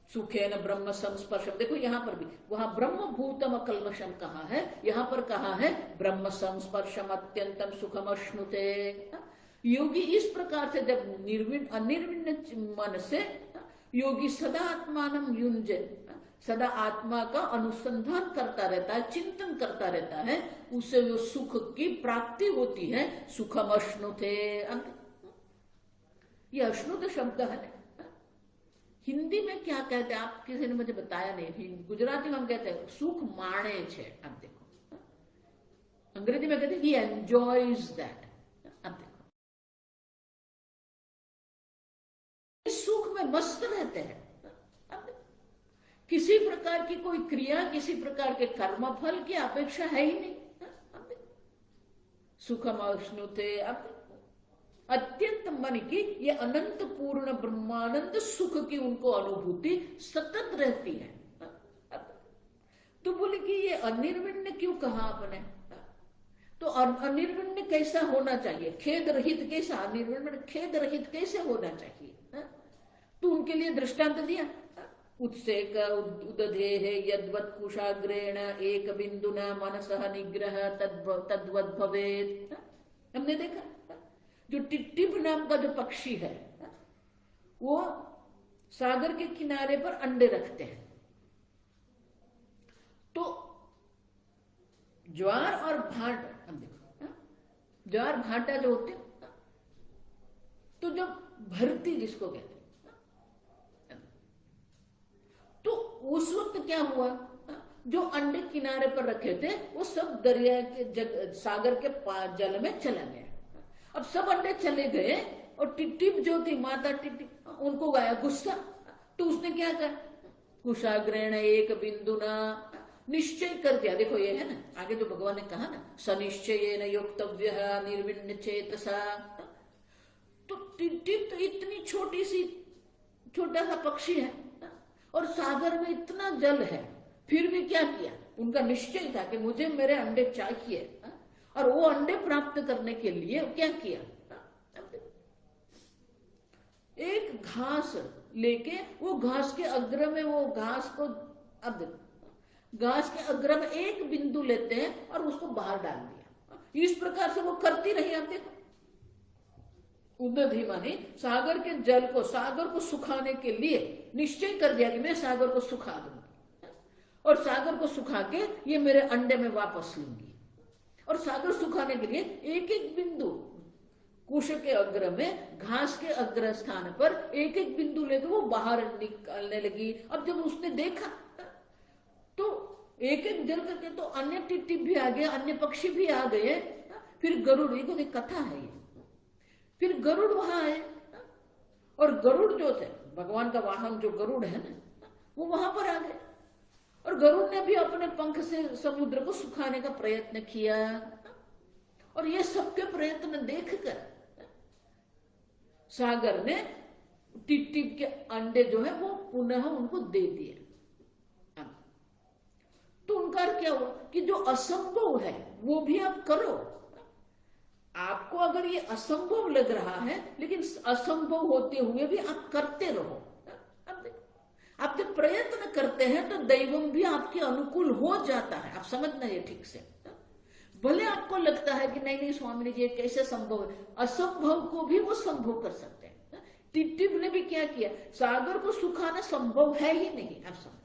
सुखेन ब्रह्म संस्पर्शम, देखो यहां पर भी, वहां ब्रह्म भूतम कल्मशम कहा है, यहां पर कहा है ब्रह्म संस्पर्शम अत्यंतम सुखम अश्नुते। योगी इस प्रकार से जब अनिर्विण्ण मन से योगी सदा आत्मानम युंजे, सदा आत्मा का अनुसंधान करता रहता है, चिंतन करता रहता है, उसे वो सुख की प्राप्ति होती है। सुखम अश्नुते, ये अश्नुत शब्द है। हिंदी में क्या कहते हैं आप, किसी ने मुझे बताया नहीं। गुजराती में हम कहते हैं सुख माणे छे। अब देखो अंग्रेजी में कहते हैं he enjoys that। अब देखो इस सुख में मस्त रहते हैं। अब देखो, किसी प्रकार की कोई क्रिया, किसी प्रकार के कर्म फल की अपेक्षा है ही नहीं। अब देखो सुखम अश्नुते, अब अत्यंत मन की ये अनंत पूर्ण ब्रह्मानंद सुख की उनको अनुभूति सतत रहती है। तो बोले कि ये अनिर्विण्ण क्यों कहा आपने, तो अनिर्विण्ण कैसा होना चाहिए, खेद रहित कैसा, अनिर्विण्ण खेद रहित कैसे होना चाहिए। तो उनके लिए दृष्टांत दिया, उत्सेक उदधेः यद्वत् कुशाग्रेण एक बिंदुना मनसः निग्रह तद्वत् भवेत्। हमने देखा जो टिट्टिप नाम का जो पक्षी है वो सागर के किनारे पर अंडे रखते हैं। तो ज्वार और भाट, हम देखो ज्वार भाटा जो होते हैं, तो जब भरती जिसको कहते हैं, तो उस वक्त क्या हुआ, जो अंडे किनारे पर रखे थे वो सब दरिया के सागर के जल में चला गया। अब सब अंडे चले गए और टिट्टिप जो थी माता टिट्टिप, उनको गया गुस्सा। तो उसने क्या कहा, कुशाग्रेण एक बिंदुना, निश्चय कर दिया। देखो ये है ना आगे जो भगवान ने कहा ना, सनिश्चयेन योक्तव्यः निर्विण्ण चेतसा। तो टिट्टिप तो इतनी छोटी सी, छोटा सा पक्षी है और सागर में इतना जल है, फिर भी क्या किया, उनका निश्चय था कि मुझे मेरे अंडे चाहिए। और वो अंडे प्राप्त करने के लिए क्या किया, एक घास लेके वो घास के अग्र में वो घास को, अब देखो घास के अग्र में एक बिंदु लेते हैं और उसको बाहर डाल दिया। इस प्रकार से वो करती रही। आप देखो उदधि माने सागर के जल को, सागर को सुखाने के लिए निश्चय कर दिया कि मैं सागर को सुखा दूंगी और सागर को सुखा के ये मेरे अंडे में वापस लूंगी। और सागर सुखाने के लिए एक एक बिंदु कुश के अग्र में, घास के अग्र स्थान पर एक एक बिंदु लेकर वो बाहर निकालने लगी। अब जब उसने देखा तो एक एक जल करके तो अन्य टिट्टिप भी आ गए, अन्य पक्षी भी आ गए। फिर गरुड़, ये कथा है ये, फिर गरुड़ वहां आए और गरुड़ जो थे भगवान का वाहन जो गरुड़ है ना, वो वहां पर आ गए और गरुड़ ने भी अपने पंख से समुद्र को सुखाने का प्रयत्न किया। और ये सबके प्रयत्न देखकर सागर ने टिट्टिप के अंडे जो है वो पुनः उनको दे दिए। तो उनका क्या हुआ कि जो असंभव है वो भी आप करो। आपको अगर ये असंभव लग रहा है, लेकिन असंभव होते हुए भी आप करते रहो। आप जब प्रयत्न करते हैं तो दैवम भी आपके अनुकूल हो जाता है। आप समझना ये ठीक से। भले आपको लगता है कि नहीं नहीं स्वामी जी कैसे संभव है, असंभव को भी वो संभव कर सकते हैं। टिट्टिप ने भी क्या किया, सागर को सुखाना संभव है ही नहीं, आप समझो,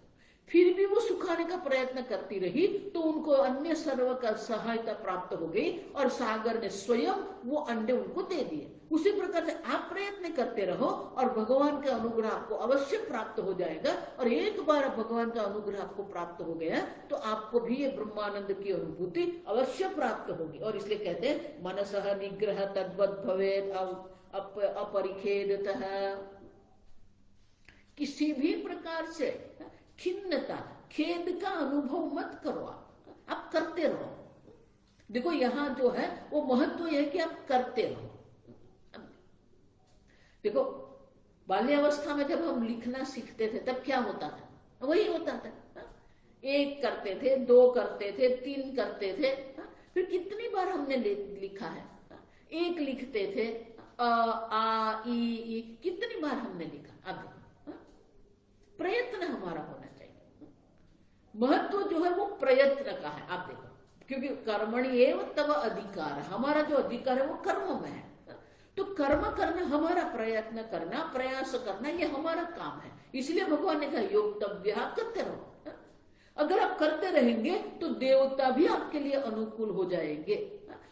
फिर भी वो सुखाने का प्रयत्न करती रही तो उनको अन्य सर्व का सहायता प्राप्त हो गई और सागर ने स्वयं वो अंडे उनको दे दिए। उसी प्रकार से आप प्रयत्न करते रहो और भगवान का अनुग्रह आपको अवश्य प्राप्त हो जाएगा। और एक बार भगवान का अनुग्रह आपको प्राप्त हो गया तो आपको भी ये ब्रह्मानंद की अनुभूति अवश्य प्राप्त होगी। और इसलिए कहते हैं मनसः निग्रह तद्वत् भवेत् अपरिखेदतः, किसी भी प्रकार से खिन्नता, खेद का अनुभव मत करो। आप करते रहो। देखो यहां जो है वो महत्व यह है कि आप करते रहो। देखो बाल्यावस्था में जब हम लिखना सीखते थे तब क्या होता था, वही होता था। 1 करते थे, 2 करते थे, 3 करते थे, फिर कितनी बार हमने लिखा है? 1 लिखते थे, अ आ ई, कितनी बार हमने लिखा? अब प्रयत्न हमारा होना चाहिए। महत्व जो है वो प्रयत्न का है। आप देखो, क्योंकि कर्मणि एव तव अधिकार, हमारा जो अधिकार है वो कर्म में है। तो कर्म करना, हमारा प्रयत्न करना, प्रयास करना, ये हमारा काम है। इसलिए भगवान ने कहा योक्तव्य, करते रहो। अगर आप करते रहेंगे तो देवता भी आपके लिए अनुकूल हो जाएंगे,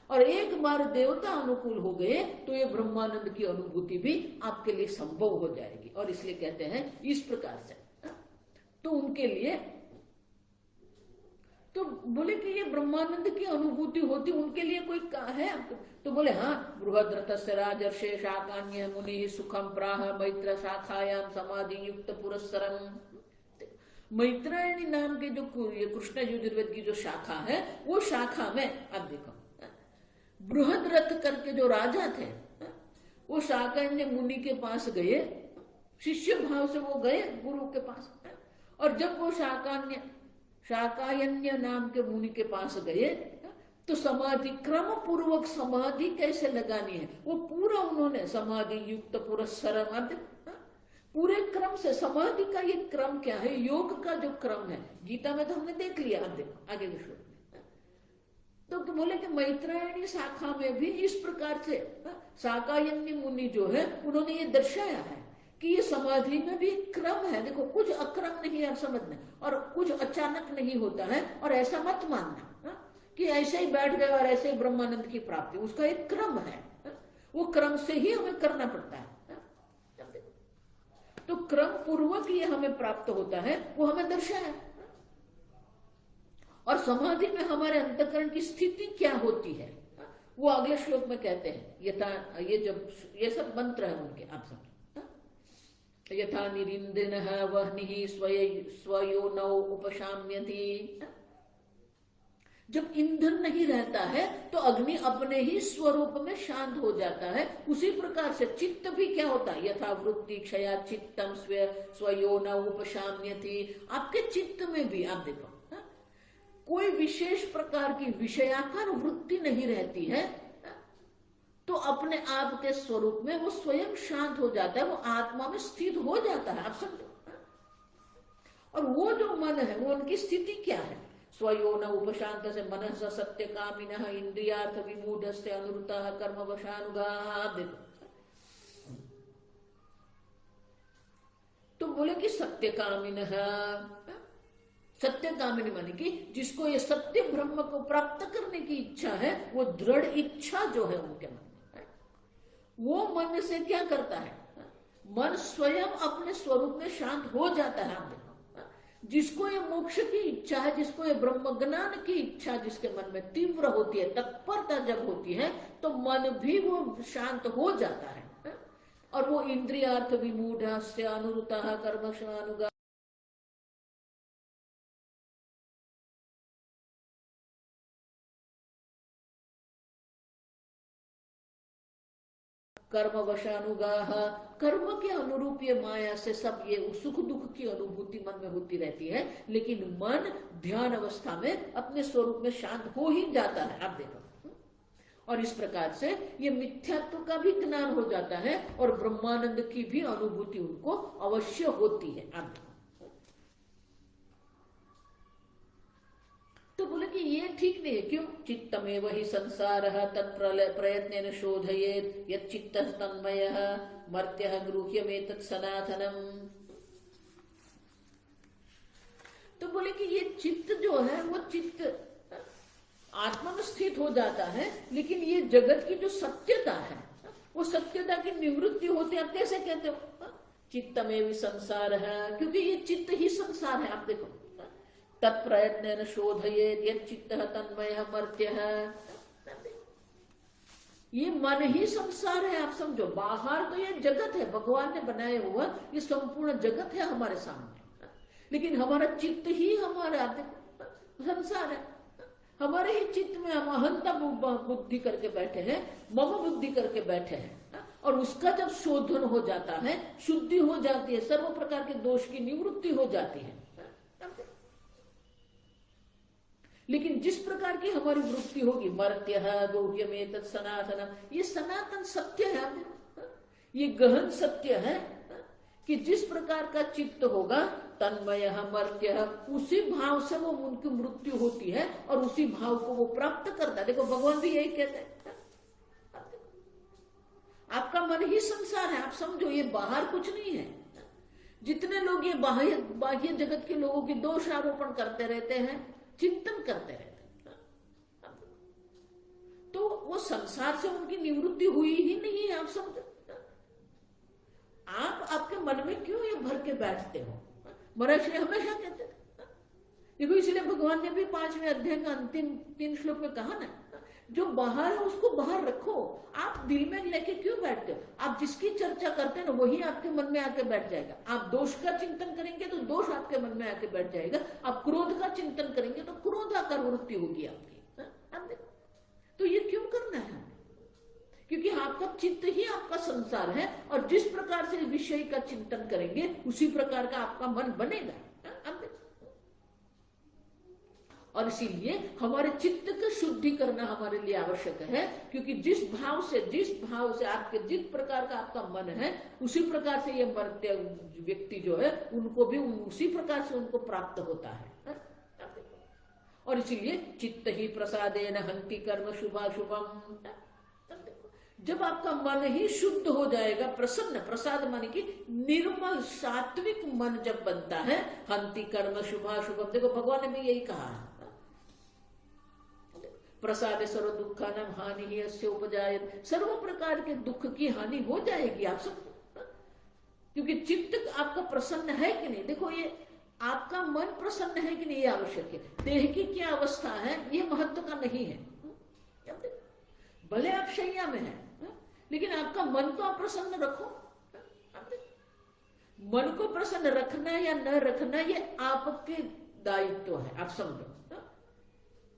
और एक बार देवता अनुकूल हो गए तो ये ब्रह्मानंद की अनुभूति भी आपके लिए संभव हो जाएगी। और इसलिए कहते हैं इस प्रकार से। तो उनके लिए तो बोले कि ये ब्रह्मानंद की अनुभूति होती उनके लिए कोई है आपको? तो बोले हाँ, बृहद्रथस्य राजर्षे शाकान्य मुनि सुखम प्राह मैत्र शाखायाम समाधि युक्त पुरस्सरम। मैत्रायणी नाम के जो कृष्ण यजुर्वेद की जो शाखा है, वो शाखा में अब देखो बृहद्रथ करके जो राजा थे, वो शाकान्य मुनि के पास गए, शिष्य भाव से वो गए गुरु के पास। और जब वो शाकायन्य नाम के मुनि के पास गए तो समाधि क्रम पूर्वक समाधि कैसे लगानी है वो पूरा उन्होंने समाधि युक्त पुरस्सरम, पूरे क्रम से। समाधि का ये क्रम क्या है? योग का जो क्रम है, गीता में तो हमने देख लिया। अब देखो आगे के श्लोक में तो बोले कि मैत्रायणी शाखा में भी इस प्रकार से शाकायन्य मुनि जो है उन्होंने ये दर्शाया है कि ये समाधि में भी क्रम है। देखो, कुछ अक्रम नहीं है, आप समझना, और कुछ अचानक नहीं होता है। और ऐसा मत मानना कि ऐसे ही बैठ गए और ऐसे ही ब्रह्मानंद की प्राप्ति, उसका एक क्रम है। वो क्रम से ही हमें करना पड़ता है। तो क्रम पूर्वक ये हमें प्राप्त होता है, वो हमें दर्शाया। और समाधि में हमारे अंतःकरण की स्थिति क्या होती है वो अगले श्लोक में कहते हैं। ये सब मंत्र है उनके, आप समझ। यथा निरिंदिनः वह्निः स्वयोनौ उपशाम्यति। जब ईंधन नहीं रहता है तो अग्नि अपने ही स्वरूप में शांत हो जाता है। उसी प्रकार से चित्त भी क्या होता है? यथा वृत्ति क्षया चित्तम स्वयोनौ उपशाम्यति। आपके चित्त में भी आप देखो कोई विशेष प्रकार की विषयाकार वृत्ति नहीं रहती है, तो अपने आप के स्वरूप में वो स्वयं शांत हो जाता है, वो आत्मा में स्थित हो जाता है। आप समझो। और वो जो मन है वो उनकी स्थिति क्या है? स्वयोन उपशांत से मनः सत्य कामिनः इंद्रियार्थ विमूढ़स्य अनुरुतः कर्मवशानुगाः। देखो, तो बोले कि सत्य कामिनः, सत्य कामिनी माने कि जिसको ये सत्य ब्रह्म को प्राप्त करने की इच्छा है, वो दृढ़ इच्छा जो है उनके मन में, वो मन से क्या करता है? मन स्वयं अपने स्वरूप में शांत हो जाता है। आप देखो, जिसको ये मोक्ष की इच्छा है, जिसको ये ब्रह्म ज्ञान की इच्छा जिसके मन में तीव्र होती है, तत्परता जब होती है, तो मन भी वो शांत हो जाता है। और वो इंद्रियार्थ विमूढ़स्य अनुरुतः कर्मशानुगा कर्म वशानुगाह, कर्म के अनुरूप ये माया से सब ये सुख दुख की अनुभूति मन में होती रहती है, लेकिन मन ध्यान अवस्था में अपने स्वरूप में शांत हो ही जाता है। आप देखो, और इस प्रकार से ये मिथ्यात्व का भी ज्ञान हो जाता है और ब्रह्मानंद की भी अनुभूति उनको अवश्य होती है। आप देखो, तो बोले कि ये ठीक नहीं है। क्यों? चित्तमेव हि संसारः तत्प्रयत्नेन शोधयेत् यत् चित्तः तन्मयः मर्त्यः गृह्यमेतत् सनातनम्। तो बोले कि ये चित्त जो है वो चित्त आत्मा में स्थित हो जाता है, लेकिन ये जगत की जो सत्यता है वो सत्यता की निवृत्ति होती है। आप कैसे कहते हो? चित्तमेव संसारः, क्योंकि ये चित्त ही संसार है। आप देखो, तत्प्रयत्नेन शोधयेत् यत् चित्तः तन्मयः मर्त्यः, ये मन ही संसार है। आप समझो, बाहर तो ये जगत है, भगवान ने बनाया हुआ ये संपूर्ण जगत है हमारे सामने, लेकिन हमारा चित्त ही हमारा संसार है। हमारे ही चित्त में हम अहंता बुद्धि करके बैठे हैं, मम बुद्धि करके बैठे हैं, और उसका जब शोधन हो जाता है, शुद्धि हो जाती है, सर्व प्रकार के दोष की निवृत्ति हो जाती है, लेकिन जिस प्रकार की हमारी वृत्ति होगी, मर्त्य गुह्यमेत सनातन, ये सनातन सत्य है, आप देखो, ये गहन सत्य है कि जिस प्रकार का चित्त होगा तन्मय मर्त्य, उसी भाव से वो उनकी मृत्यु होती है और उसी भाव को वो प्राप्त करता है। देखो भगवान भी यही कहते हैं, आपका मन ही संसार है, आप समझो, ये बाहर कुछ नहीं है। जितने लोग ये बाह्य जगत के लोगों की दोष आरोपण करते रहते हैं, चिंतन करते रहते हैं, तो वो संसार से उनकी निवृत्ति हुई ही नहीं है। आप समझो, आप आपके मन में क्यों ये भर के बैठते हो? महर्षि हमेशा कहते थे, देखो इसलिए भगवान ने भी 5वें अध्याय का अंतिम 3 श्लोक में कहा ना, जो बाहर है उसको बाहर रखो, आप दिल में लेके क्यों बैठते हो? आप जिसकी चर्चा करते हैं ना वही आपके मन में आके बैठ जाएगा। आप दोष का चिंतन करेंगे तो दोष आपके मन में आके बैठ जाएगा, आप क्रोध का चिंतन करेंगे तो क्रोधाकार वृत्ति होगी आपकी। आप देखो, तो ये क्यों करना है? क्योंकि आपका चित्त ही आपका संसार है और जिस प्रकार से विषय का चिंतन करेंगे उसी प्रकार का आपका मन बनेगा। और इसीलिए हमारे चित्त का शुद्धि करना हमारे लिए आवश्यक है, क्योंकि जिस भाव से आपके जिस प्रकार का आपका मन है उसी प्रकार से ये मर्त्य व्यक्ति जो है उनको भी उसी प्रकार से उनको प्राप्त होता है। और इसीलिए चित्त ही प्रसादेन हंति कर्म शुभाशुभम। जब आपका मन ही शुद्ध हो जाएगा, प्रसन्न, प्रसाद मन की निर्मल सात्विक मन जब बनता है, हंति कर्म शुभाशुभम। देखो भगवान ने भी यही कहा है, प्रसाद सर्व दुखानां हानि ही अस्य उपजायते, सर्व प्रकार के दुख की हानि हो जाएगी। आप सब, क्योंकि चित्त आपका प्रसन्न है कि नहीं, देखो ये आपका मन प्रसन्न है कि नहीं ये आवश्यक है। देह की क्या अवस्था है ये महत्व का नहीं है, भले आप शैया में हैं लेकिन आपका मन तो आप प्रसन्न रखो। मन को प्रसन्न रखना या न रखना ये आपके दायित्व है। आप समझो,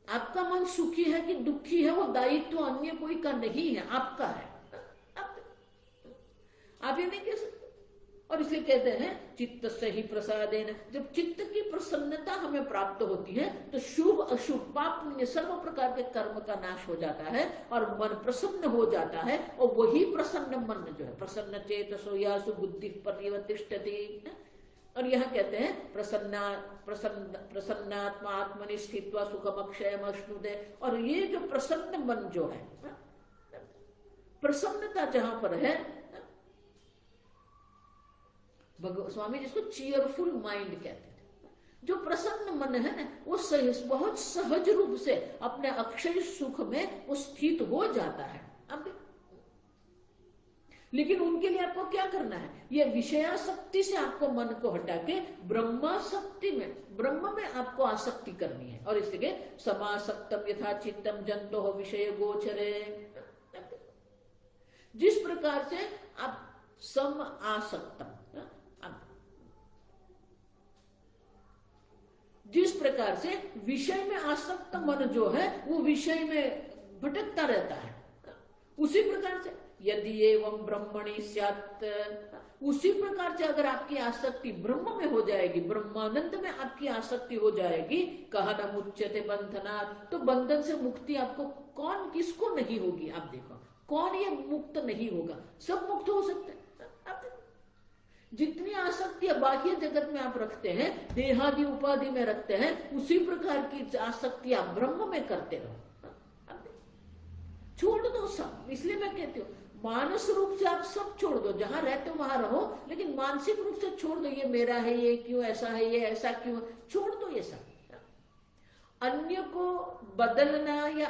आपका मन सुखी है कि दुखी है वो दायित्व अन्य कोई का नहीं है, आपका है। आप ये नहीं कह सकते। और इसलिए कहते हैं चित्त से ही प्रसादेन, जब चित्त की प्रसन्नता हमें प्राप्त होती है तो शुभ अशुभ पाप पुण्य सर्व प्रकार के कर्म का नाश हो जाता है और मन प्रसन्न हो जाता है। और वही प्रसन्न मन जो है, प्रसन्न चेतसो यासु बुद्धि पर्यवतिष्ठति। और यहाँ कहते हैं प्रसन्नात्मा आत्मनि स्थित्वा सुखम अक्षयम अश्नुते। और ये जो प्रसन्न मन जो है, प्रसन्नता जहां पर है, स्वामी जिसको चीयरफुल माइंड कहते थे, जो प्रसन्न मन है ना वो बहुत सहज रूप से अपने अक्षय सुख में वो स्थित हो जाता है। अब लेकिन उनके लिए आपको क्या करना है, ये विषयासक्ति से आपको मन को हटा के ब्रह्मासक्ति में, ब्रह्म में आपको आसक्ति करनी है। और इसलिए समासक्तम यथा चित्तम जंतो हो विषय गोचरे। जिस प्रकार से आप सम आसक्तम, जिस प्रकार से विषय में आसक्त मन जो है वो विषय में भटकता रहता है, उसी प्रकार से यदि एवं ब्रह्मणि स्यात्, उसी प्रकार से अगर आपकी आसक्ति ब्रह्म में हो जाएगी, ब्रह्मानंद में आपकी आसक्ति हो जाएगी, कहा न मुच्यते बंधनात्, तो बंधन से मुक्ति आपको कौन किसको नहीं होगी। आप देखो कौन ये मुक्त नहीं होगा, सब मुक्त हो सकते हैं। जितनी आसक्ति बाह्य जगत में आप रखते हैं, देहादि उपाधि में रखते हैं, उसी प्रकार की आसक्ति आप ब्रह्म में करते रहो। छोड़ दो सब। इसलिए मैं कहती हूँ मानस रूप से आप सब छोड़ दो, जहां रहते हो वहां रहो, लेकिन मानसिक रूप से छोड़ दो, ये मेरा है, ये क्यों ऐसा है, ये ऐसा क्यों, छोड़ दो ये सब। अन्य को बदलना या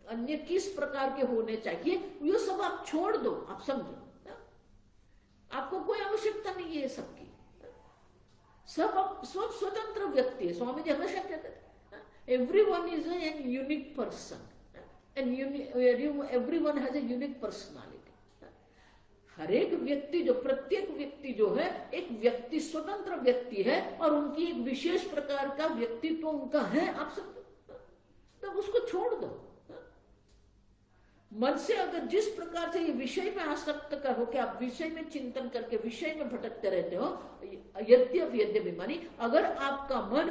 अन्य किस प्रकार के होने चाहिए ये सब आप छोड़ दो। आप समझो, आपको कोई आवश्यकता नहीं है ये सबकी, सब स्वतंत्र व्यक्ति है। स्वामी जी हमेशा कहते थे everyone is an unique person and everyone has a unique personality. हर एक व्यक्ति जो, प्रत्येक व्यक्ति जो है एक व्यक्ति, स्वतंत्र व्यक्ति है और उनकी एक विशेष प्रकार का व्यक्तित्व उनका है। आप सब तब उसको छोड़ दो। मन से अगर जिस प्रकार से ये विषय में आसक्त कर हो कि आप विषय में चिंतन करके विषय में भटकते रहते हो, यद्यपि मानी अगर आपका मन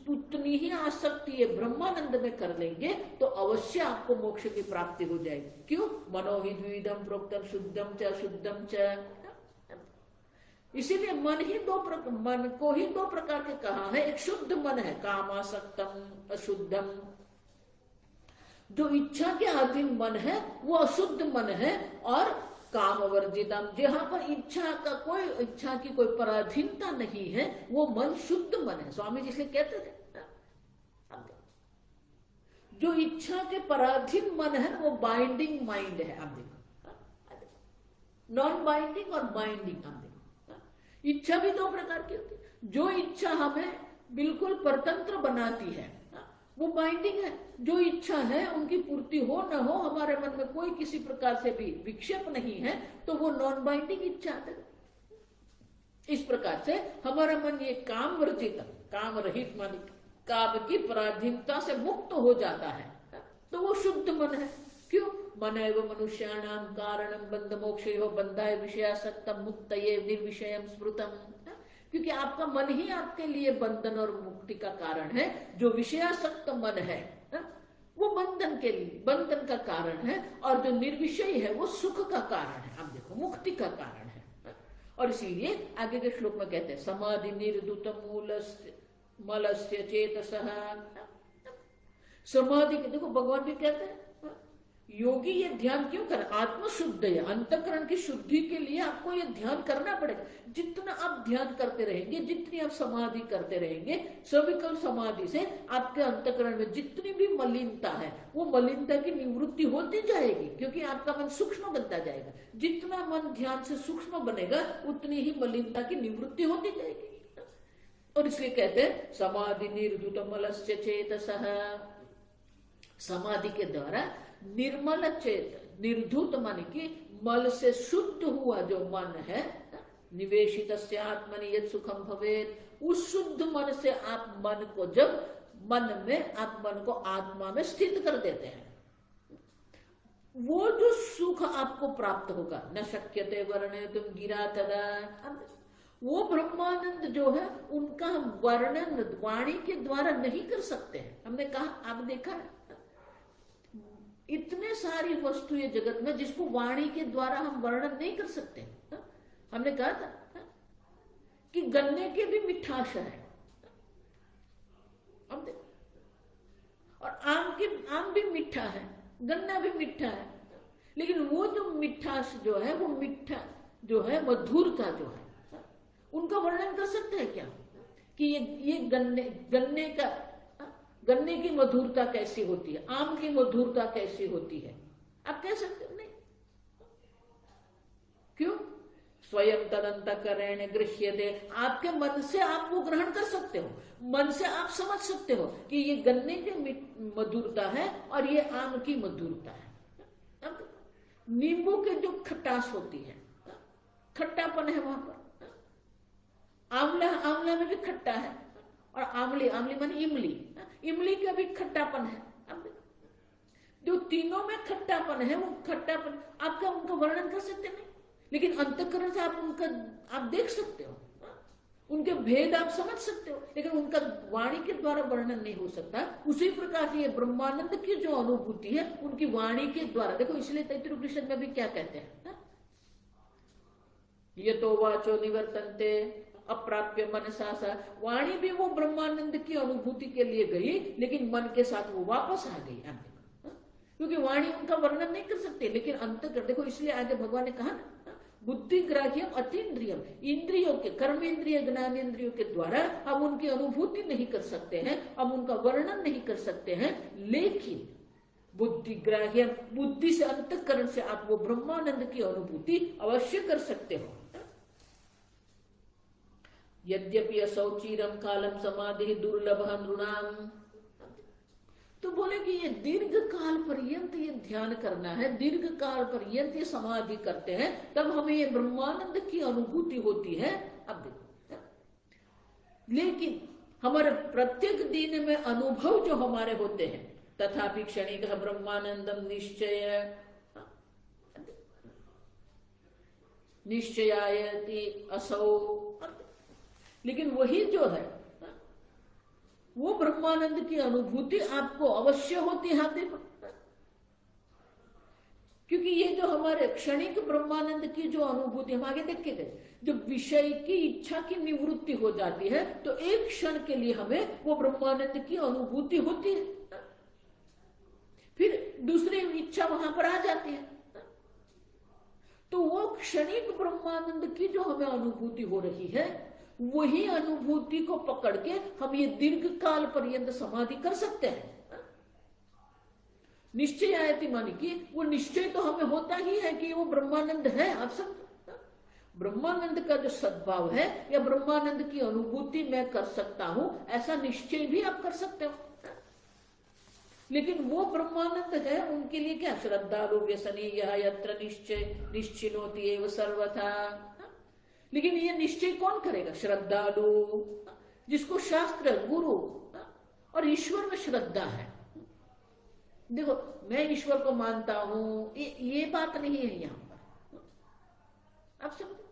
उतनी ही आसक्ति ये ब्रह्मानंद में कर लेंगे तो अवश्य आपको मोक्ष की प्राप्ति हो जाएगी। क्यों? मनो ही द्विविधम प्रोक्तम शुद्धम च अशुद्धम च। इसीलिए मन को ही दो प्रकार के कहा है। एक शुद्ध मन है, कामासक्तम अशुद्धम। जो इच्छा के अधीन मन है वो अशुद्ध मन है। और काम वर्जितम, जहां पर इच्छा की कोई पराधीनता नहीं है, वो मन शुद्ध मन है। स्वामी जी इसलिए कहते थे जो इच्छा के पराधीन मन है वो बाइंडिंग माइंड है। आप देखो, नॉन बाइंडिंग और बाइंडिंग। आप देखो, इच्छा भी दो प्रकार की होती है। जो इच्छा हमें बिल्कुल परतंत्र बनाती है वो बाइंडिंग है। जो इच्छा है उनकी पूर्ति हो न हो, हमारे मन में कोई किसी प्रकार से भी विक्षेप नहीं है, तो वो नॉन बाइंडिंग इच्छा है। इस प्रकार से हमारा मन ये काम वर्जित, काम रहित मन, काम की पराधीनता से मुक्त हो जाता है, तो वो शुद्ध मन है। क्यों? मन एवं मनुष्याणाम कारणम बंध मोक्षयो बंधाय विषयासक्तम मुक्तये निर्विषयम स्मृतम। क्योंकि आपका मन ही आपके लिए बंधन और मुक्ति का कारण है। जो विषयासक्त मन है वो बंधन का कारण है, और जो निर्विषय है वो सुख का कारण है। आप देखो, मुक्ति का कारण है। और इसीलिए आगे के श्लोक में कहते हैं समाधि निर्दुत मलस्य चेतसः। समाधि के देखो भगवान भी कहते हैं योगी ये ध्यान क्यों कर, आत्मशुद्ध है, अंतकरण की शुद्धि के लिए आपको ये ध्यान करना पड़ेगा। जितना आप ध्यान करते रहेंगे, जितनी आप समाधि करते रहेंगे, सविकल्प समाधि से आपके अंतकरण में जितनी भी मलिनता है वो मलिनता की निवृत्ति होती जाएगी, क्योंकि आपका मन सूक्ष्म बनता जाएगा। जितना मन ध्यान से सूक्ष्म बनेगा उतनी ही मलिनता की निवृत्ति होती जाएगी। और इसलिए कहते हैं समाधि निर्धुत मलस्य चेतसः। समाधि के द्वारा निर्मल चेत, निर्धुत मन की मल से शुद्ध हुआ जो मन है, निवेशित आत्मनि यत् सुखम भवेत्, उस शुद्ध मन से आप मन को आप मन को आत्मा में स्थित कर देते हैं, वो जो सुख आपको प्राप्त होगा। न शक्यते वर्णयितुम गिरा तदा, वो ब्रह्मानंद जो है उनका हम वर्णन वाणी के द्वारा नहीं कर सकते हैं। हमने कहा, आप देखा है इतने सारी वस्तु ये जगत में जिसको वाणी के द्वारा हम वर्णन नहीं कर सकते। हमने कहा था कि गन्ने के भी मिठास है, अब देखो, और आम भी मीठा है, गन्ना भी मीठा है, लेकिन वो जो मिठास जो है, वो मीठा जो है, मधुरता जो है, उनका वर्णन कर सकते हैं क्या? कि ये गन्ने की मधुरता कैसी होती है, आम की मधुरता कैसी होती है, आप कह सकते हो? नहीं। क्यों? स्वयं तदंतकरेण गृह्यते, आपके मन से आप वो ग्रहण कर सकते हो, मन से आप समझ सकते हो कि ये गन्ने की मधुरता है और ये आम की मधुरता है। अब नींबू के जो खटास होती है, खट्टापन है वहां पर, आंवला में भी खट्टा है, और आंवली माने इमली का भी खट्टापन है। अब जो तीनों में खट्टापन है, वो खट्टापन आपका उनका वर्णन कर सकते नहीं, लेकिन अंतःकरण से आप देख सकते हो, उनके भेद आप समझ सकते हो, लेकिन उनका वाणी के द्वारा वर्णन नहीं हो सकता। उसी प्रकार से ये ब्रह्मानंद की जो अनुभूति है उनकी वाणी के द्वारा, देखो इसलिए तैत्तिरीयोपनिषद में भी क्या कहते हैं, यतो वाचो निवर्तन्ते अप्राप्य मनसा सा, वाणी भी वो ब्रह्मानंद की अनुभूति के लिए गई, लेकिन मन के साथ वो वापस आ गई। क्योंकि वाणी उनका वर्णन नहीं कर सकते, लेकिन अंतःकरण देखो, इसलिए आगे भगवान ने कहा ना, बुद्धि ग्राह्यम अतीन्द्रियम, इंद्रियों के, कर्मेंद्रिय ज्ञानेन्द्रियों के द्वारा हम उनकी अनुभूति नहीं कर सकते हैं, हम उनका वर्णन नहीं कर सकते हैं, लेकिन बुद्धि ग्राह्यम, बुद्धि से, अंतःकरण से आप वो ब्रह्मानंद की अनुभूति अवश्य कर सकते हो। यद्यपि असौ चिरम कालम समाधि दुर्लभ नृणाम, तो बोले कि ये दीर्घ काल पर्यंत ये ध्यान करना है, दीर्घ काल पर्यंत ये समाधि करते हैं, तब हमें ये ब्रह्मानंद की अनुभूति होती है। अब देखो, लेकिन हमारे प्रत्येक दिन में अनुभव जो हमारे होते हैं, तथापि क्षणिक ब्रह्मानंदम निश्चय, निश्चयायति असौ। लेकिन वही जो है वो ब्रह्मानंद की अनुभूति आपको अवश्य होती है। देखो, क्योंकि ये जो हमारे क्षणिक ब्रह्मानंद की जो अनुभूति हम आगे देख के गए, जब विषय की इच्छा की निवृत्ति हो जाती है तो एक क्षण के लिए हमें वो ब्रह्मानंद की अनुभूति होती है, फिर दूसरी इच्छा वहां पर आ जाती है। तो वो क्षणिक ब्रह्मानंद की जो हमें अनुभूति हो रही है, वही अनुभूति को पकड़ के हम ये दीर्घ काल पर्यंत समाधि कर सकते हैं। निश्चय आयति मानी कि वो निश्चय तो हमें होता ही है कि वो ब्रह्मानंद है। आप सब ब्रह्मानंद का जो सद्भाव है या ब्रह्मानंद की अनुभूति मैं कर सकता हूं, ऐसा निश्चय भी आप कर सकते हो। लेकिन वो ब्रह्मानंद है, उनके लिए क्या श्रद्धालु व्यसनी यत्र निश्चय निश्चिनोति एव सर्वथा। लेकिन ये निश्चय कौन करेगा? श्रद्धालु, जिसको शास्त्र, गुरु और ईश्वर में श्रद्धा है। देखो, मैं ईश्वर को मानता हूं, ये बात नहीं है यहां पर। आप समझो,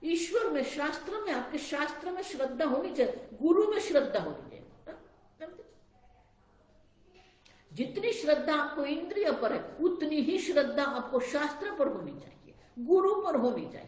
ईश्वर में, शास्त्र में, आपके शास्त्र में श्रद्धा होनी चाहिए, गुरु में श्रद्धा होनी चाहिए। जितनी श्रद्धा आपको इंद्रिय पर है, उतनी ही श्रद्धा आपको शास्त्र पर होनी चाहिए, गुरु पर होनी चाहिए।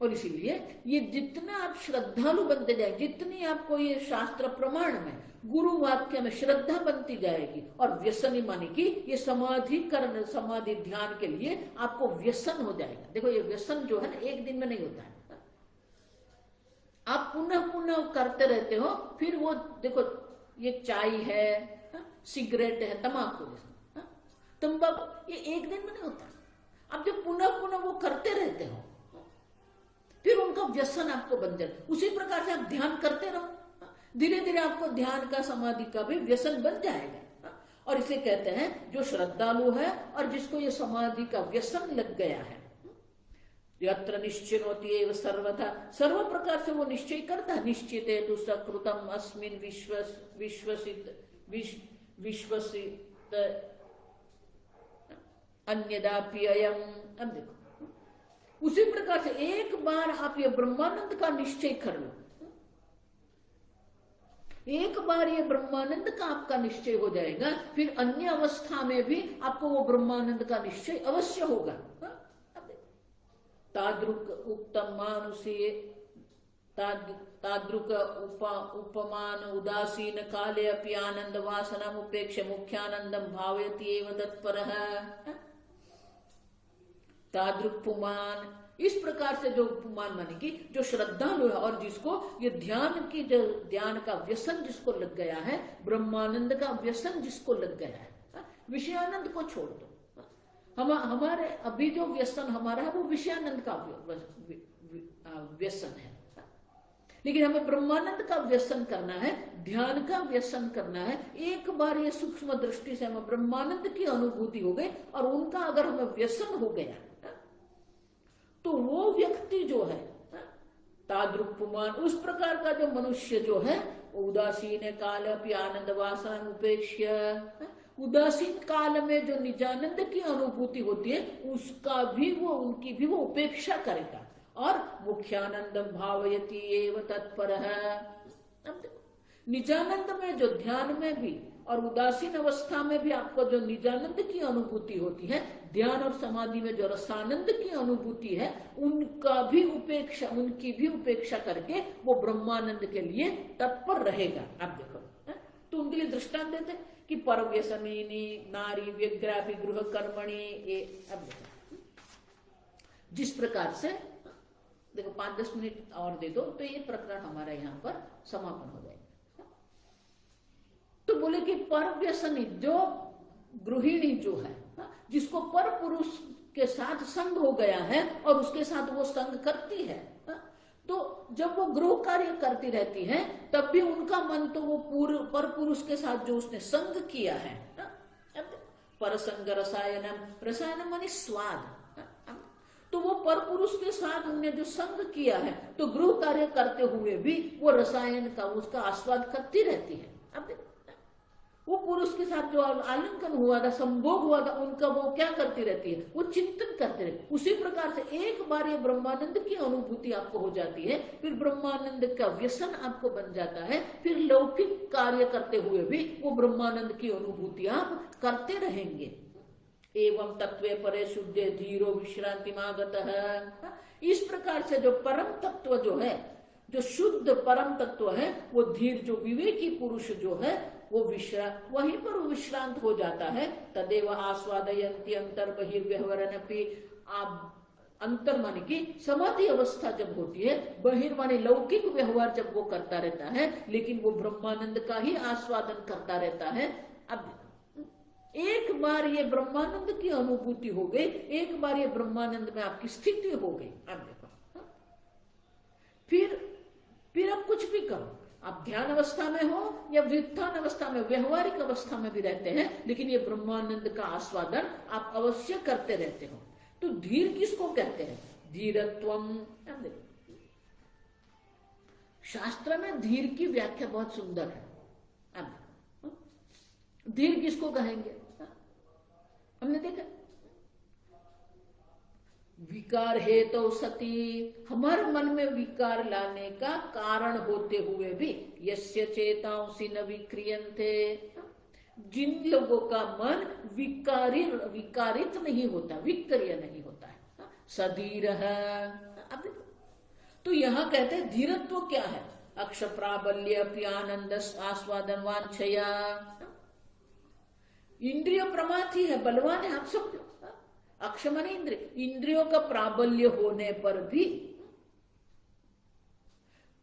और इसीलिए ये जितना आप श्रद्धालु बनते जाए, जितनी आपको ये शास्त्र प्रमाण में, गुरु वाक्य में श्रद्धा बनती जाएगी, और व्यसनी मानी कि ये समाधि करने, समाधि ध्यान के लिए आपको व्यसन हो जाएगा। देखो, ये व्यसन जो है ना, एक दिन में नहीं होता है। आप पुनः पुनः करते रहते हो, फिर वो देखो, ये चाय है, सिगरेट है, तंबाकू, तंबाकू, ये एक दिन में नहीं होता। आप जब पुनः पुनः वो करते रहते हो, फिर उनका व्यसन आपको बन जाए। उसी प्रकार से आप ध्यान करते रहो, धीरे धीरे आपको ध्यान का, समाधि का भी व्यसन बन जाएगा। और इसे कहते हैं जो श्रद्धालु है और जिसको ये समाधि का व्यसन लग गया है, यत्र निश्चिनोति एव सर्वथा, सर्व प्रकार से वो निश्चय करता है। निश्चिते तु सकृतम अस्मिन् विश्वसित अन्यदापि अयम्। अब देखो, उसी प्रकार से एक बार आप ये ब्रह्मानंद का निश्चय कर लो, एक बार ये ब्रह्मानंद का आपका निश्चय हो जाएगा, फिर अन्य अवस्था में भी आपको वो ब्रह्मानंद का निश्चय अवश्य होगा। तादृक उक्तम मानुषे तादृक उपमान उदासीन काले अपि आनंद वासना उपेक्ष मुख्यानंदम भावयति एव तत्परः। तादृक पुमान, इस प्रकार से जो पुमान माने कि जो श्रद्धालु है और जिसको ये ध्यान की, जो ध्यान का व्यसन जिसको लग गया है, ब्रह्मानंद का व्यसन जिसको लग गया है, विषयानंद को छोड़ दो। हमारे अभी जो व्यसन हमारा है वो विषयानंद का व्यसन है, लेकिन हमें ब्रह्मानंद का व्यसन करना है, ध्यान का व्यसन करना है। एक बार ये सूक्ष्म दृष्टि से हमें ब्रह्मानंद की अनुभूति हो गई और उनका अगर हमें व्यसन हो गया, तो वो व्यक्ति जो है तादृक्पुमान, उस प्रकार का जो मनुष्य जो है, उदासीन काल अपि आनंद वासना उपेक्ष्य, उदासीन काल में जो निजानंद की अनुभूति होती है उसका भी वो, उनकी भी वो उपेक्षा करेगा और मुख्यानंदम भावयति एव तत्परः। निजानंद में जो ध्यान में भी और उदासीन अवस्था में भी आपको जो निजानंद की अनुभूति होती है, ध्यान और समाधि में जो रसानंद की अनुभूति है, उनका भी उपेक्षा, उनकी भी उपेक्षा करके वो ब्रह्मानंद के लिए तत्पर रहेगा। आप देखो, तो उनके लिए दृष्टांत देते कि परव्यसनी नारी व्यग्रापि गृह कर्मणि, ये अब देखो जिस प्रकार से, देखो 5-10 मिनट और दे दो तो ये प्रकरण हमारा यहाँ पर समापन हो जाएगा। तो बोले कि परव्यसनी, जो गृहिणी जो है, जिसको पर पुरुष के साथ संग हो गया है और उसके साथ वो संग करती है, तो जब वो गृह कार्य करती रहती है तब भी उनका मन तो वो पर पुरुष के साथ जो उसने संग किया है, पर संग रसायनम, रसायनम माने स्वाद, तो वो पर पुरुष के साथ उन्हें जो संग किया है, तो गृह कार्य करते हुए भी वो रसायन का, उसका आस्वाद करती रहती है। अब वो पुरुष के साथ जो आलिंगन हुआ था, संभोग हुआ था, उनका वो क्या करती रहती है, वो चिंतन करते रहती। उसी प्रकार से एक बार ये ब्रह्मानंद की अनुभूति आपको हो जाती है, फिर ब्रह्मानंद का व्यसन आपको बन जाता है, फिर लौकिक कार्य करते हुए भी वो ब्रह्मानंद की अनुभूति आप करते रहेंगे। एवं तत्वे परे शुद्धे धीरो विश्रांति मागतः। इस प्रकार से जो परम तत्व जो है, जो शुद्ध परम तत्व है, वो धीर जो विवेकी पुरुष जो है वो वहीं पर विश्रांत हो जाता है। तदेव आस्वादयन्ति अंतर बहिर्व्यवहारनपि। आप अंतर माने की समाधि अवस्था जब होती है, बहिर्माने लौकिक व्यवहार जब वो करता रहता है, लेकिन वो ब्रह्मानंद का ही आस्वादन करता रहता है। अब एक बार ये ब्रह्मानंद की अनुभूति हो गई, एक बार ये ब्रह्मानंद में आपकी स्थिति हो गई, अब देखो फिर आप कुछ भी करो, आप ध्यान अवस्था में हो या व्युत्थान अवस्था में, व्यवहारिक अवस्था में भी रहते हैं, लेकिन ये ब्रह्मानंद का आस्वादन आप अवश्य करते रहते हो। तो धीर किसको कहते हैं? धीरत्वम। शास्त्र में धीर की व्याख्या बहुत सुंदर है। अब धीर किसको कहेंगे? हमने देखा विकार हेतु तो सती, हमारे मन में विकार लाने का कारण होते हुए भी यस्य चेतांसी न विक्रियन्ते, जिन लोगों का मन विकारित नहीं होता, विक्रिय नहीं होता है, सधीर है। अब देखो, तो यहां कहते हैं धीरत्व क्या है? अक्ष प्राबल्य आनंद आस्वादन वांछया। इंद्रिय प्रमाथी है, बलवान है, आप समझो। अक्ष माने इंद्रियों का प्राबल्य होने पर भी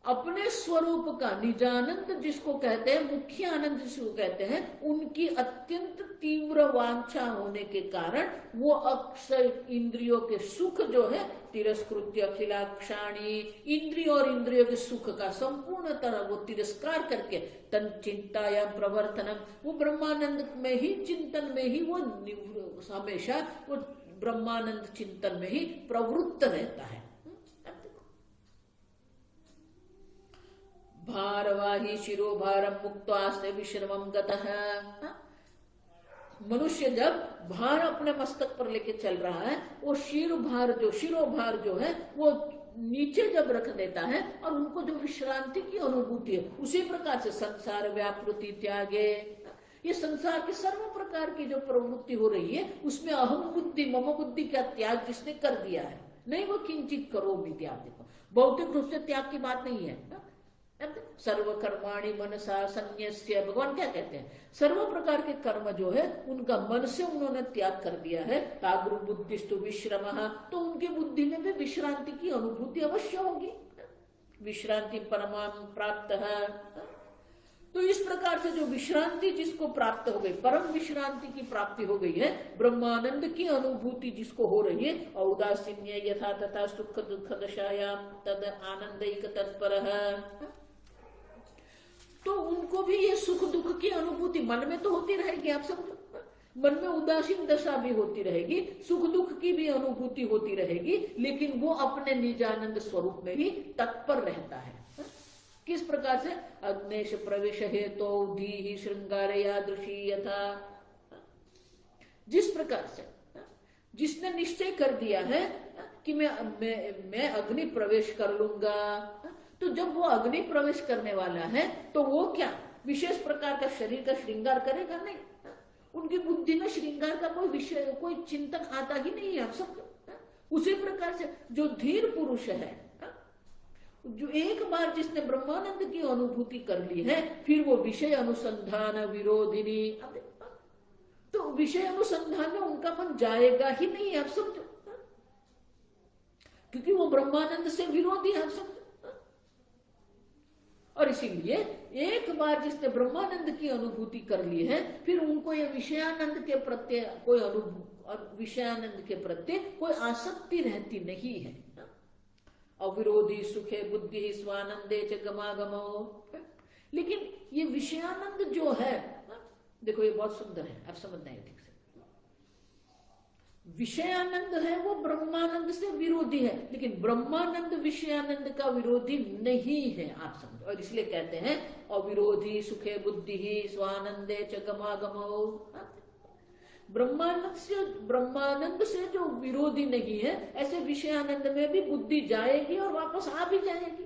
अपने स्वरूप का निजानंद जिसको कहते हैं, मुख्य आनंद जिसको कहते हैं, उनकी अत्यंत तीव्र वांछा होने के कारण वो अक्षय इंद्रियों के सुख जो है तिरस्कृत्य अखिलाक्षाणी, इंद्रिय और इंद्रियों के सुख का संपूर्ण तरह वो तिरस्कार करके तन चिंता या प्रवर्तनम, वो ब्रह्मानंद में ही, चिंतन में ही वो हमेशा वो ब्रह्मानंद चिंतन में ही प्रवृत्त रहता है। भारवाही शिरोभारम मुक्त्वास्ते विश्रमम गतः। मनुष्य जब भार अपने मस्तक पर लेके चल रहा है, वो शिरोभार जो है वो नीचे जब रख देता है और उनको जो विश्रांति की अनुभूति है, उसी प्रकार से संसार व्यापृति त्यागे, ये संसार के सर्व प्रकार की जो प्रवृत्ति हो रही है उसमें अहम बुद्धि मम बुद्धि का त्याग जिसने कर दिया है, नहीं वो किंचित करो भी त्याग। देखो भौतिक रूप से त्याग की बात नहीं है। सर्व कर्माणि मनसा संन्यस्य, भगवान क्या कहते हैं? सर्व प्रकार के कर्म जो है उनका मन से उन्होंने त्याग कर दिया है। ताग्रु बुद्धिस्तु विश्रमः, तो उनकी बुद्धि में भी विश्रांति की अनुभूति अवश्य होगी। विश्रांति परमाम प्राप्त है। तो इस प्रकार से जो विश्रांति जिसको प्राप्त हो गई, परम विश्रांति की प्राप्ति हो गई है, ब्रह्मानंद की अनुभूति जिसको हो रही है, औदासीन्य यथा तथा सुख दुख दशायाम तद आनंदिक तत्पर है, तो उनको भी ये सुख दुख की अनुभूति मन में तो होती रहेगी। आप समझो, मन में उदासीन दशा भी होती रहेगी, सुख दुख की भी अनुभूति होती रहेगी, लेकिन वो अपने निजानंद स्वरूप में ही तत्पर रहता है। किस प्रकार से? अग्नेश प्रवेश हेतु धी श्रृंगार यादृशी यथा, जिस प्रकार से जिसने निश्चय कर दिया है कि मैं अग्नि प्रवेश कर लूंगा, तो जब वो अग्नि प्रवेश करने वाला है तो वो क्या विशेष प्रकार का शरीर का श्रृंगार करेगा? नहीं, उनकी बुद्धि में श्रृंगार का कोई विषय, कोई चिंतन आता ही नहीं है। आप सब उसी प्रकार से जो धीर पुरुष है, जो एक बार जिसने ब्रह्मानंद की अनुभूति कर ली है, फिर वो विषय अनुसंधान विरोधिनी, तो विषय अनुसंधान में उनका मन जाएगा ही नहीं। आप समझो, क्योंकि वो ब्रह्मानंद से विरोधी है। आप समझो, और इसीलिए एक बार जिसने ब्रह्मानंद की अनुभूति कर ली है, फिर उनको ये विषयानंद के प्रत्यय कोई आसक्ति रहती नहीं है। अविरोधी सुखे बुद्धि स्वानंदे च गमागमो। लेकिन ये विषयानंद जो है, देखो ये बहुत सुंदर है, आप समझना है ठीक से। विषयानंद है वो ब्रह्मानंद से विरोधी है, लेकिन ब्रह्मानंद विषयानंद का विरोधी नहीं है, आप समझो। और इसलिए कहते हैं अविरोधी सुखे बुद्धि ही स्वानंदे च गमागमो। ब्रह्मानंद से जो विरोधी नहीं है, ऐसे विषयानंद में भी बुद्धि जाएगी और वापस आ भी जाएगी,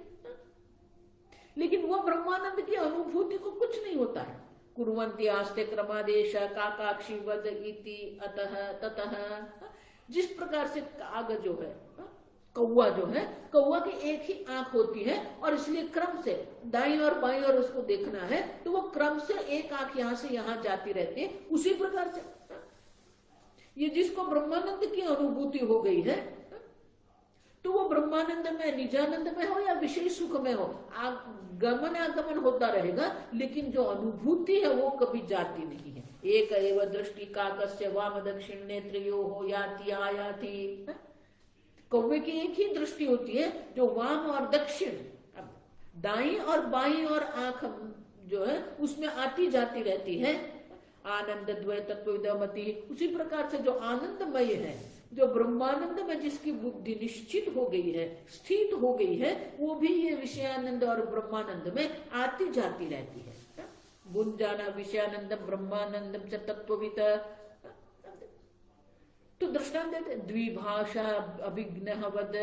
लेकिन वो ब्रह्मानंद की अनुभूति को कुछ नहीं होता है। कुर्वन्ति आस्ते क्रमादेश काकाक्षी वद इति अतः ततः। जिस प्रकार से काग जो है, कौवा जो है, कौवा की एक ही आंख होती है और इसलिए क्रम से दाईं और बाईं और उसको देखना है, तो वो क्रम से एक आंख यहां से यहां जाती रहती है। उसी प्रकार से ये जिसको ब्रह्मानंद की अनुभूति हो गई है, तो वो ब्रह्मानंद में, निजानंद में हो या विषय सुख में हो, गमन आगमन होता रहेगा, लेकिन जो अनुभूति है वो कभी जाती नहीं है। एक एव दृष्टि काकस्य वाम दक्षिण नेत्रयो हो याति आयाति। कौवे की एक ही दृष्टि होती है जो वाम और दक्षिण, दाईं और बाईं और आंख जो है उसमें आती जाती रहती है। आनंद द्वय तत्वविदमति। उसी प्रकार से जो आनंदमय है, जो ब्रह्मानंद में जिसकी बुद्धि निश्चित हो गई है, स्थित हो गई है, वो भी ये विषयानंद और ब्रह्मानंद में आती जाती रहती है। बुंजाना विषयानंदम ब्रह्मानंदम च तत्वविद। तो दृष्टांत देते द्विभाषा अभिज्ञ वद।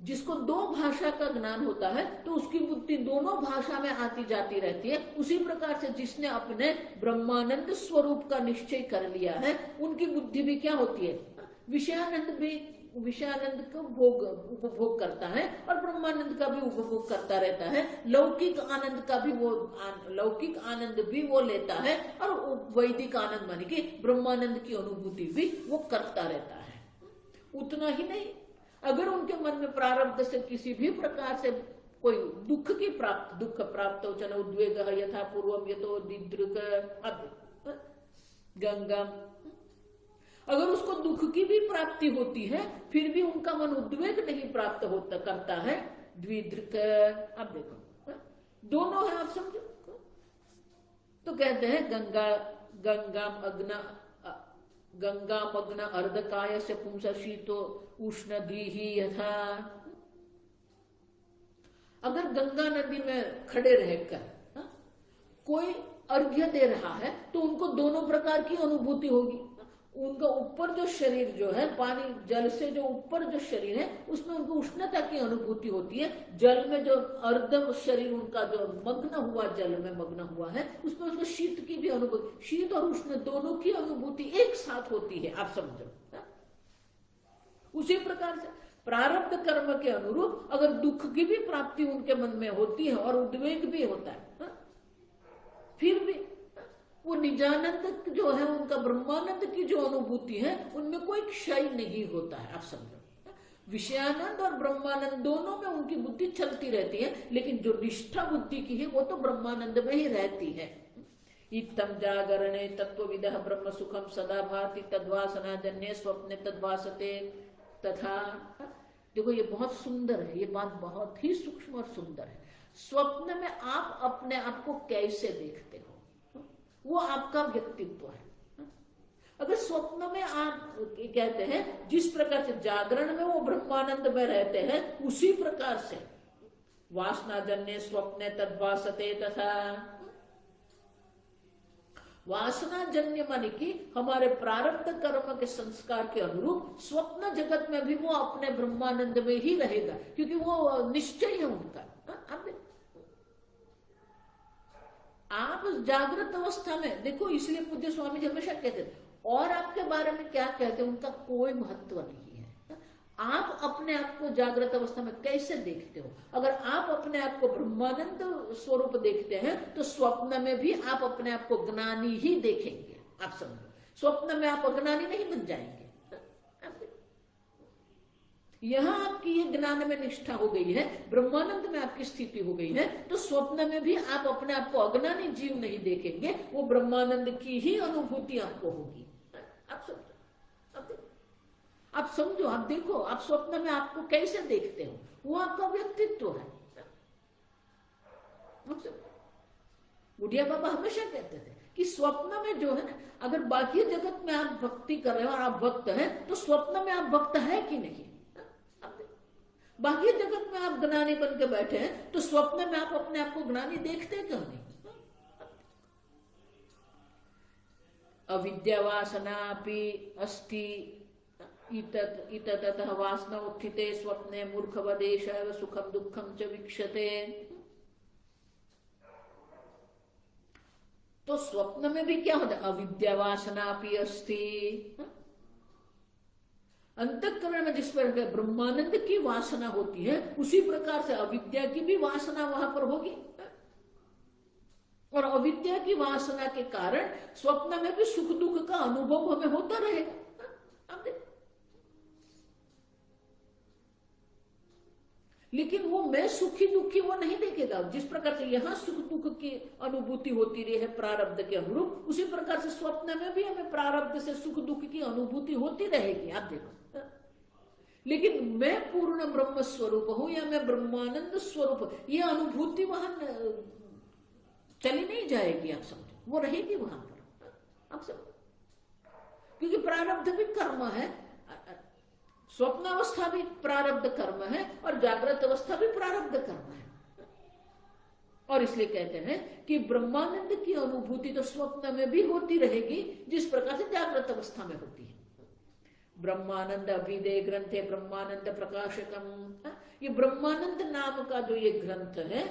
जिसको दो भाषा का ज्ञान होता है तो उसकी बुद्धि दोनों भाषा में आती जाती रहती है। उसी प्रकार से जिसने अपने ब्रह्मानंद स्वरूप का निश्चय कर लिया है, उनकी बुद्धि भी क्या होती है, विषयानंद भी, विषयानंद का उपभोग करता है और ब्रह्मानंद का भी उपभोग करता रहता है। लौकिक आनंद का भी वो, लौकिक आनंद भी वो लेता है और वैदिक आनंद माने कि ब्रह्मानंद की अनुभूति भी वो करता रहता है। उतना ही नहीं, अगर उनके मन में प्रारब्ध से किसी भी प्रकार से कोई दुख प्राप्त हो, चलो उद्वेग यथा पूर्वम यतो दिदृक गंगा, अगर उसको दुख की भी प्राप्ति होती है फिर भी उनका मन उद्वेग नहीं प्राप्त होता करता है, द्विदृक। अब देखो दोनों है, आप समझो। तो कहते हैं गंगा मग्न अर्धकाय से पुंस शीतो उष्ण दीहि यथा। अगर गंगा नदी में खड़े रहकर कोई अर्घ्य दे रहा है तो उनको दोनों प्रकार की अनुभूति होगी। उनका ऊपर जो शरीर जो है, पानी जल से जो ऊपर जो शरीर है उसमें उनको उष्णता की अनुभूति होती है। जल में जो अर्ध शरीर उनका जो मग्न हुआ, जल में मग्न हुआ है, उसमें उसको शीत की भी अनुभूति, शीत और उष्ण दोनों की अनुभूति एक साथ होती है, आप समझो। उसी प्रकार से प्रारब्ध कर्म के अनुरूप अगर दुख की भी प्राप्ति उनके मन में होती है और उद्वेग भी होता है, फिर भी वो निजानंद जो है, उनका ब्रह्मानंद की जो अनुभूति है उनमें कोई क्षय नहीं होता है, आप समझो। विषयानंद और ब्रह्मानंद दोनों में उनकी बुद्धि चलती रहती है, लेकिन जो निष्ठा बुद्धि की है वो तो ब्रह्मानंद में ही रहती है। इत्थम जागरणे तत्वविदः ब्रह्म सुखम सदा भाति तद्वासना जन्य स्वप्ने तद्वासते तथा। देखो ये बहुत सुंदर है, ये बात बहुत ही सूक्ष्म और सुंदर है। स्वप्न में आप अपने आप को कैसे देखते हो, वो आपका व्यक्तित्व है। अगर स्वप्न में आप कहते हैं जिस प्रकार से जागरण में वो ब्रह्मानंद में रहते हैं, उसी प्रकार से वासना जन्य स्वप्ने तद्वासते तथा। वासना जन्य माने कि हमारे प्रारब्ध कर्म के संस्कार के अनुरूप स्वप्न जगत में भी वो अपने ब्रह्मानंद में ही रहेगा, क्योंकि वो निश्चय है उनका। आप जागृत अवस्था में देखो, इसलिए पूज्य स्वामी जी हमेशा कहते थे, और आपके बारे में क्या कहते हैं उनका कोई महत्व नहीं है। आप अपने आप को जागृत अवस्था में कैसे देखते हो? अगर आप अपने आप को ब्रह्मानंद स्वरूप देखते हैं तो स्वप्न में भी आप अपने आप को ज्ञानी ही देखेंगे, आप समझो। स्वप्न में आप अज्ञानी नहीं बन जाएंगे। यहां आपकी ये ज्ञान में निष्ठा हो गई है, ब्रह्मानंद में आपकी स्थिति हो गई है, तो स्वप्न में भी आप अपने आप को अज्ञानी जीव नहीं देखेंगे, वो ब्रह्मानंद की ही अनुभूति आपको होगी। आप समझो, आप समझो, आप देखो, आप स्वप्न में आपको कैसे देखते हो, वो आपका व्यक्तित्व है। बुढ़िया बाबा हमेशा कहते थे कि स्वप्न में जो है ना, अगर बाकी जगत में आप भक्ति कर रहे हो और आप भक्त हैं, तो स्वप्न में आप भक्त है कि नहीं? बाकी जगत में आप ज्ञानी बन के बैठे हैं, तो स्वप्न में आप अपने आप को ज्ञानी देखते क्यों नहीं? अविद्या वासना अस्ति इततः वासना उत्थिते स्वप्ने मूर्खवदेश सुखम दुखम च वीक्षते। तो स्वप्न में भी क्या होता है? अविद्या वासना अस्ति। अंतःकरण में जिस प्रकार ब्रह्मानंद की वासना होती है, उसी प्रकार से अविद्या की भी वासना वहां पर होगी, और अविद्या की वासना के कारण स्वप्न में भी सुख दुख का अनुभव हमें होता रहेगा। लेकिन वो मैं सुखी दुखी वो नहीं देखेगा। जिस प्रकार से यहाँ सुख दुख की अनुभूति होती रही है प्रारब्ध के अनुरूप, उसी प्रकार से स्वप्न में भी हमें प्रारब्ध से सुख दुख की अनुभूति होती रहेगी। आप देखो, लेकिन मैं पूर्ण ब्रह्म स्वरूप हूं या मैं ब्रह्मानंद स्वरूप, ये अनुभूति वहां चली नहीं जाएगी। आप समझो, वो रहेगी वहां पर। आप समझो, क्योंकि प्रारब्ध भी कर्म है, स्वप्न अवस्था भी प्रारब्ध कर्म है और जागृत अवस्था भी प्रारब्ध कर्म है। और इसलिए कहते हैं कि ब्रह्मानंद की अनुभूति तो स्वप्न में भी होती रहेगी, जिस प्रकार से जागृत अवस्था में होती है। ब्रह्मानंद अभिदे ग्रंथे ब्रह्मानंद प्रकाशकम, ये ब्रह्मानंद नाम का जो ये ग्रंथ है,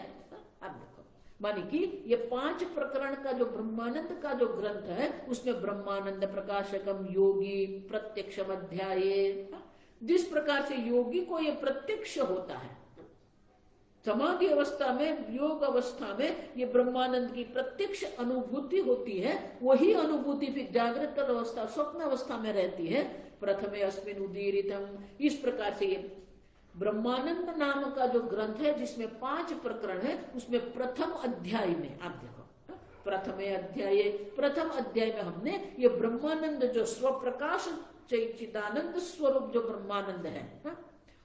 आप देखो, मानी कि ये 5 प्रकरण का जो ब्रह्मानंद का जो ग्रंथ है, उसमें ब्रह्मानंद प्रकाशकम योगी प्रत्यक्षम अध्याये, जिस प्रकार से योगी को ये प्रत्यक्ष होता है, समाधि अवस्था में, योग अवस्था में ये ब्रह्मानंद की प्रत्यक्ष अनुभूति होती है, वही अनुभूति फिर जागृत अवस्था स्वप्न अवस्था में रहती है। प्रथमे अस्मिन् उदीरितम, इस प्रकार से ये ब्रह्मानंद नाम का जो ग्रंथ है, जिसमें 5 प्रकरण है, उसमें प्रथम अध्याय में आप देखो, प्रथमे अध्याय, प्रथम अध्याय में हमने ये ब्रह्मानंद जो स्वप्रकाश चिदानंद स्वरूप जो ब्रह्मानंद है,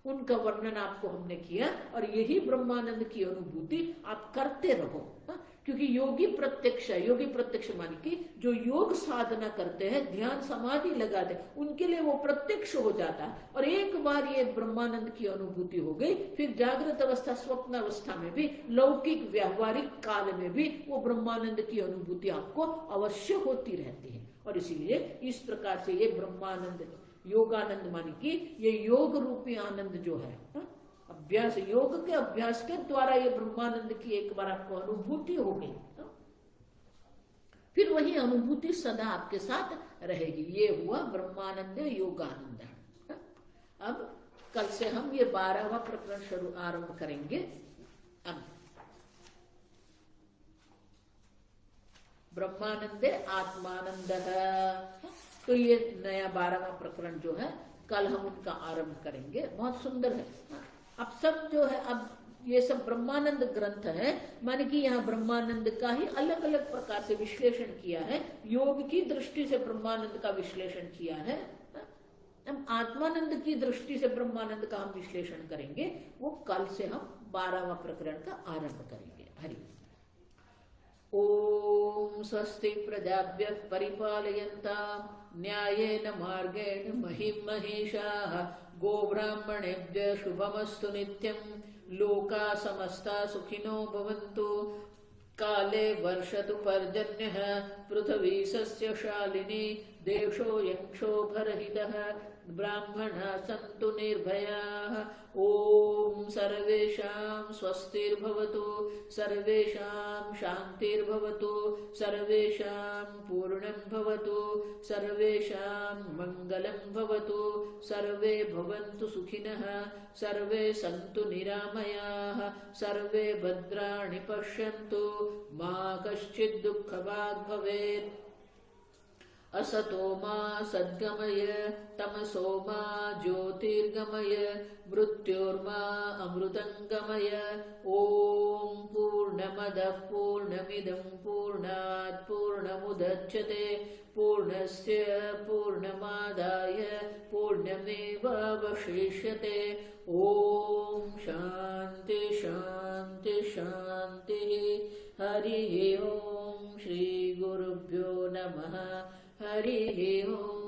उनका वर्णन आपको हमने किया। और यही ब्रह्मानंद की अनुभूति आप करते रहो, क्योंकि योगी प्रत्यक्ष है। योगी प्रत्यक्ष मान की जो योग साधना करते हैं, ध्यान समाधि लगाते, उनके लिए वो प्रत्यक्ष हो जाता है। और एक बार ये ब्रह्मानंद की अनुभूति हो गई, फिर जागृत अवस्था स्वप्न अवस्था में भी, लौकिक व्यवहारिक काल में भी वो ब्रह्मानंद की अनुभूति आपको अवश्य होती रहती है। और इसीलिए इस प्रकार से ये ब्रह्मानंद योगानंद मानी कि ये योग रूपी आनंद जो है, अभ्यास, योग के अभ्यास के द्वारा ये ब्रह्मानंद की एक बार आपको अनुभूति हो गई, फिर वही अनुभूति सदा आपके साथ रहेगी। ये हुआ ब्रह्मानंद योगानंद। अब कल से हम ये 12वां प्रकरण आरंभ करेंगे। अब ब्रह्मानंदे आत्मानंद, तो ये नया 12वां प्रकरण जो है, कल हम उनका आरंभ करेंगे। बहुत सुंदर है। अब सब जो है, अब ये सब ब्रह्मानंद ग्रंथ है, माने कि यहाँ ब्रह्मानंद का ही अलग अलग प्रकार से विश्लेषण किया है। योग की दृष्टि से ब्रह्मानंद का विश्लेषण किया है। हम आत्मानंद की दृष्टि से ब्रह्मानंद का हम विश्लेषण करेंगे, वो कल से हम 12वां प्रकरण का आरंभ करेंगे। हरि ओम स्वस्ति प्रजाभ्यः परिपालयन्ताम् न्यायेन मार्गेण महिं महिषाः गोब्राह्मणेभ्यः शुभमस्तु नित्यं लोकाः समस्ताः सुखिनो भवन्तु काले वर्षतु पर्जन्यः पृथिवी सस्यशालिनी देशोऽयं क्षोभरहितः ब्राह्मणाः सन्तु निर्भयाः। ओम सर्वेषां स्वस्तिर्भवतु, सर्वेषां शान्तिर्भवतु, सर्वेषां पूर्णं भवतु, सर्वेषां मङ्गलं भवतु, सर्वे भवन्तु सुखिनः, सर्वे सन्तु निरामयाः, सर्वे भद्राणि पश्यन्तु, मा कश्चित् दुःखभाग् भवेत्। असतो मा सद्गमय तमसो मा ज्योतिर्गमय मृत्योर्मा अमृतंगमय। ओम पूर्णमदः पूर्णमिदं पूर्णात् पूर्णमुदच्यते पूर्णस्य पूर्णमादाय पूर्णमेवावशिष्यते। ओम शांति शांति शांति। हरि ओम श्री गुरुभ्यो गुरुभ्यो नमः। हरि ओम।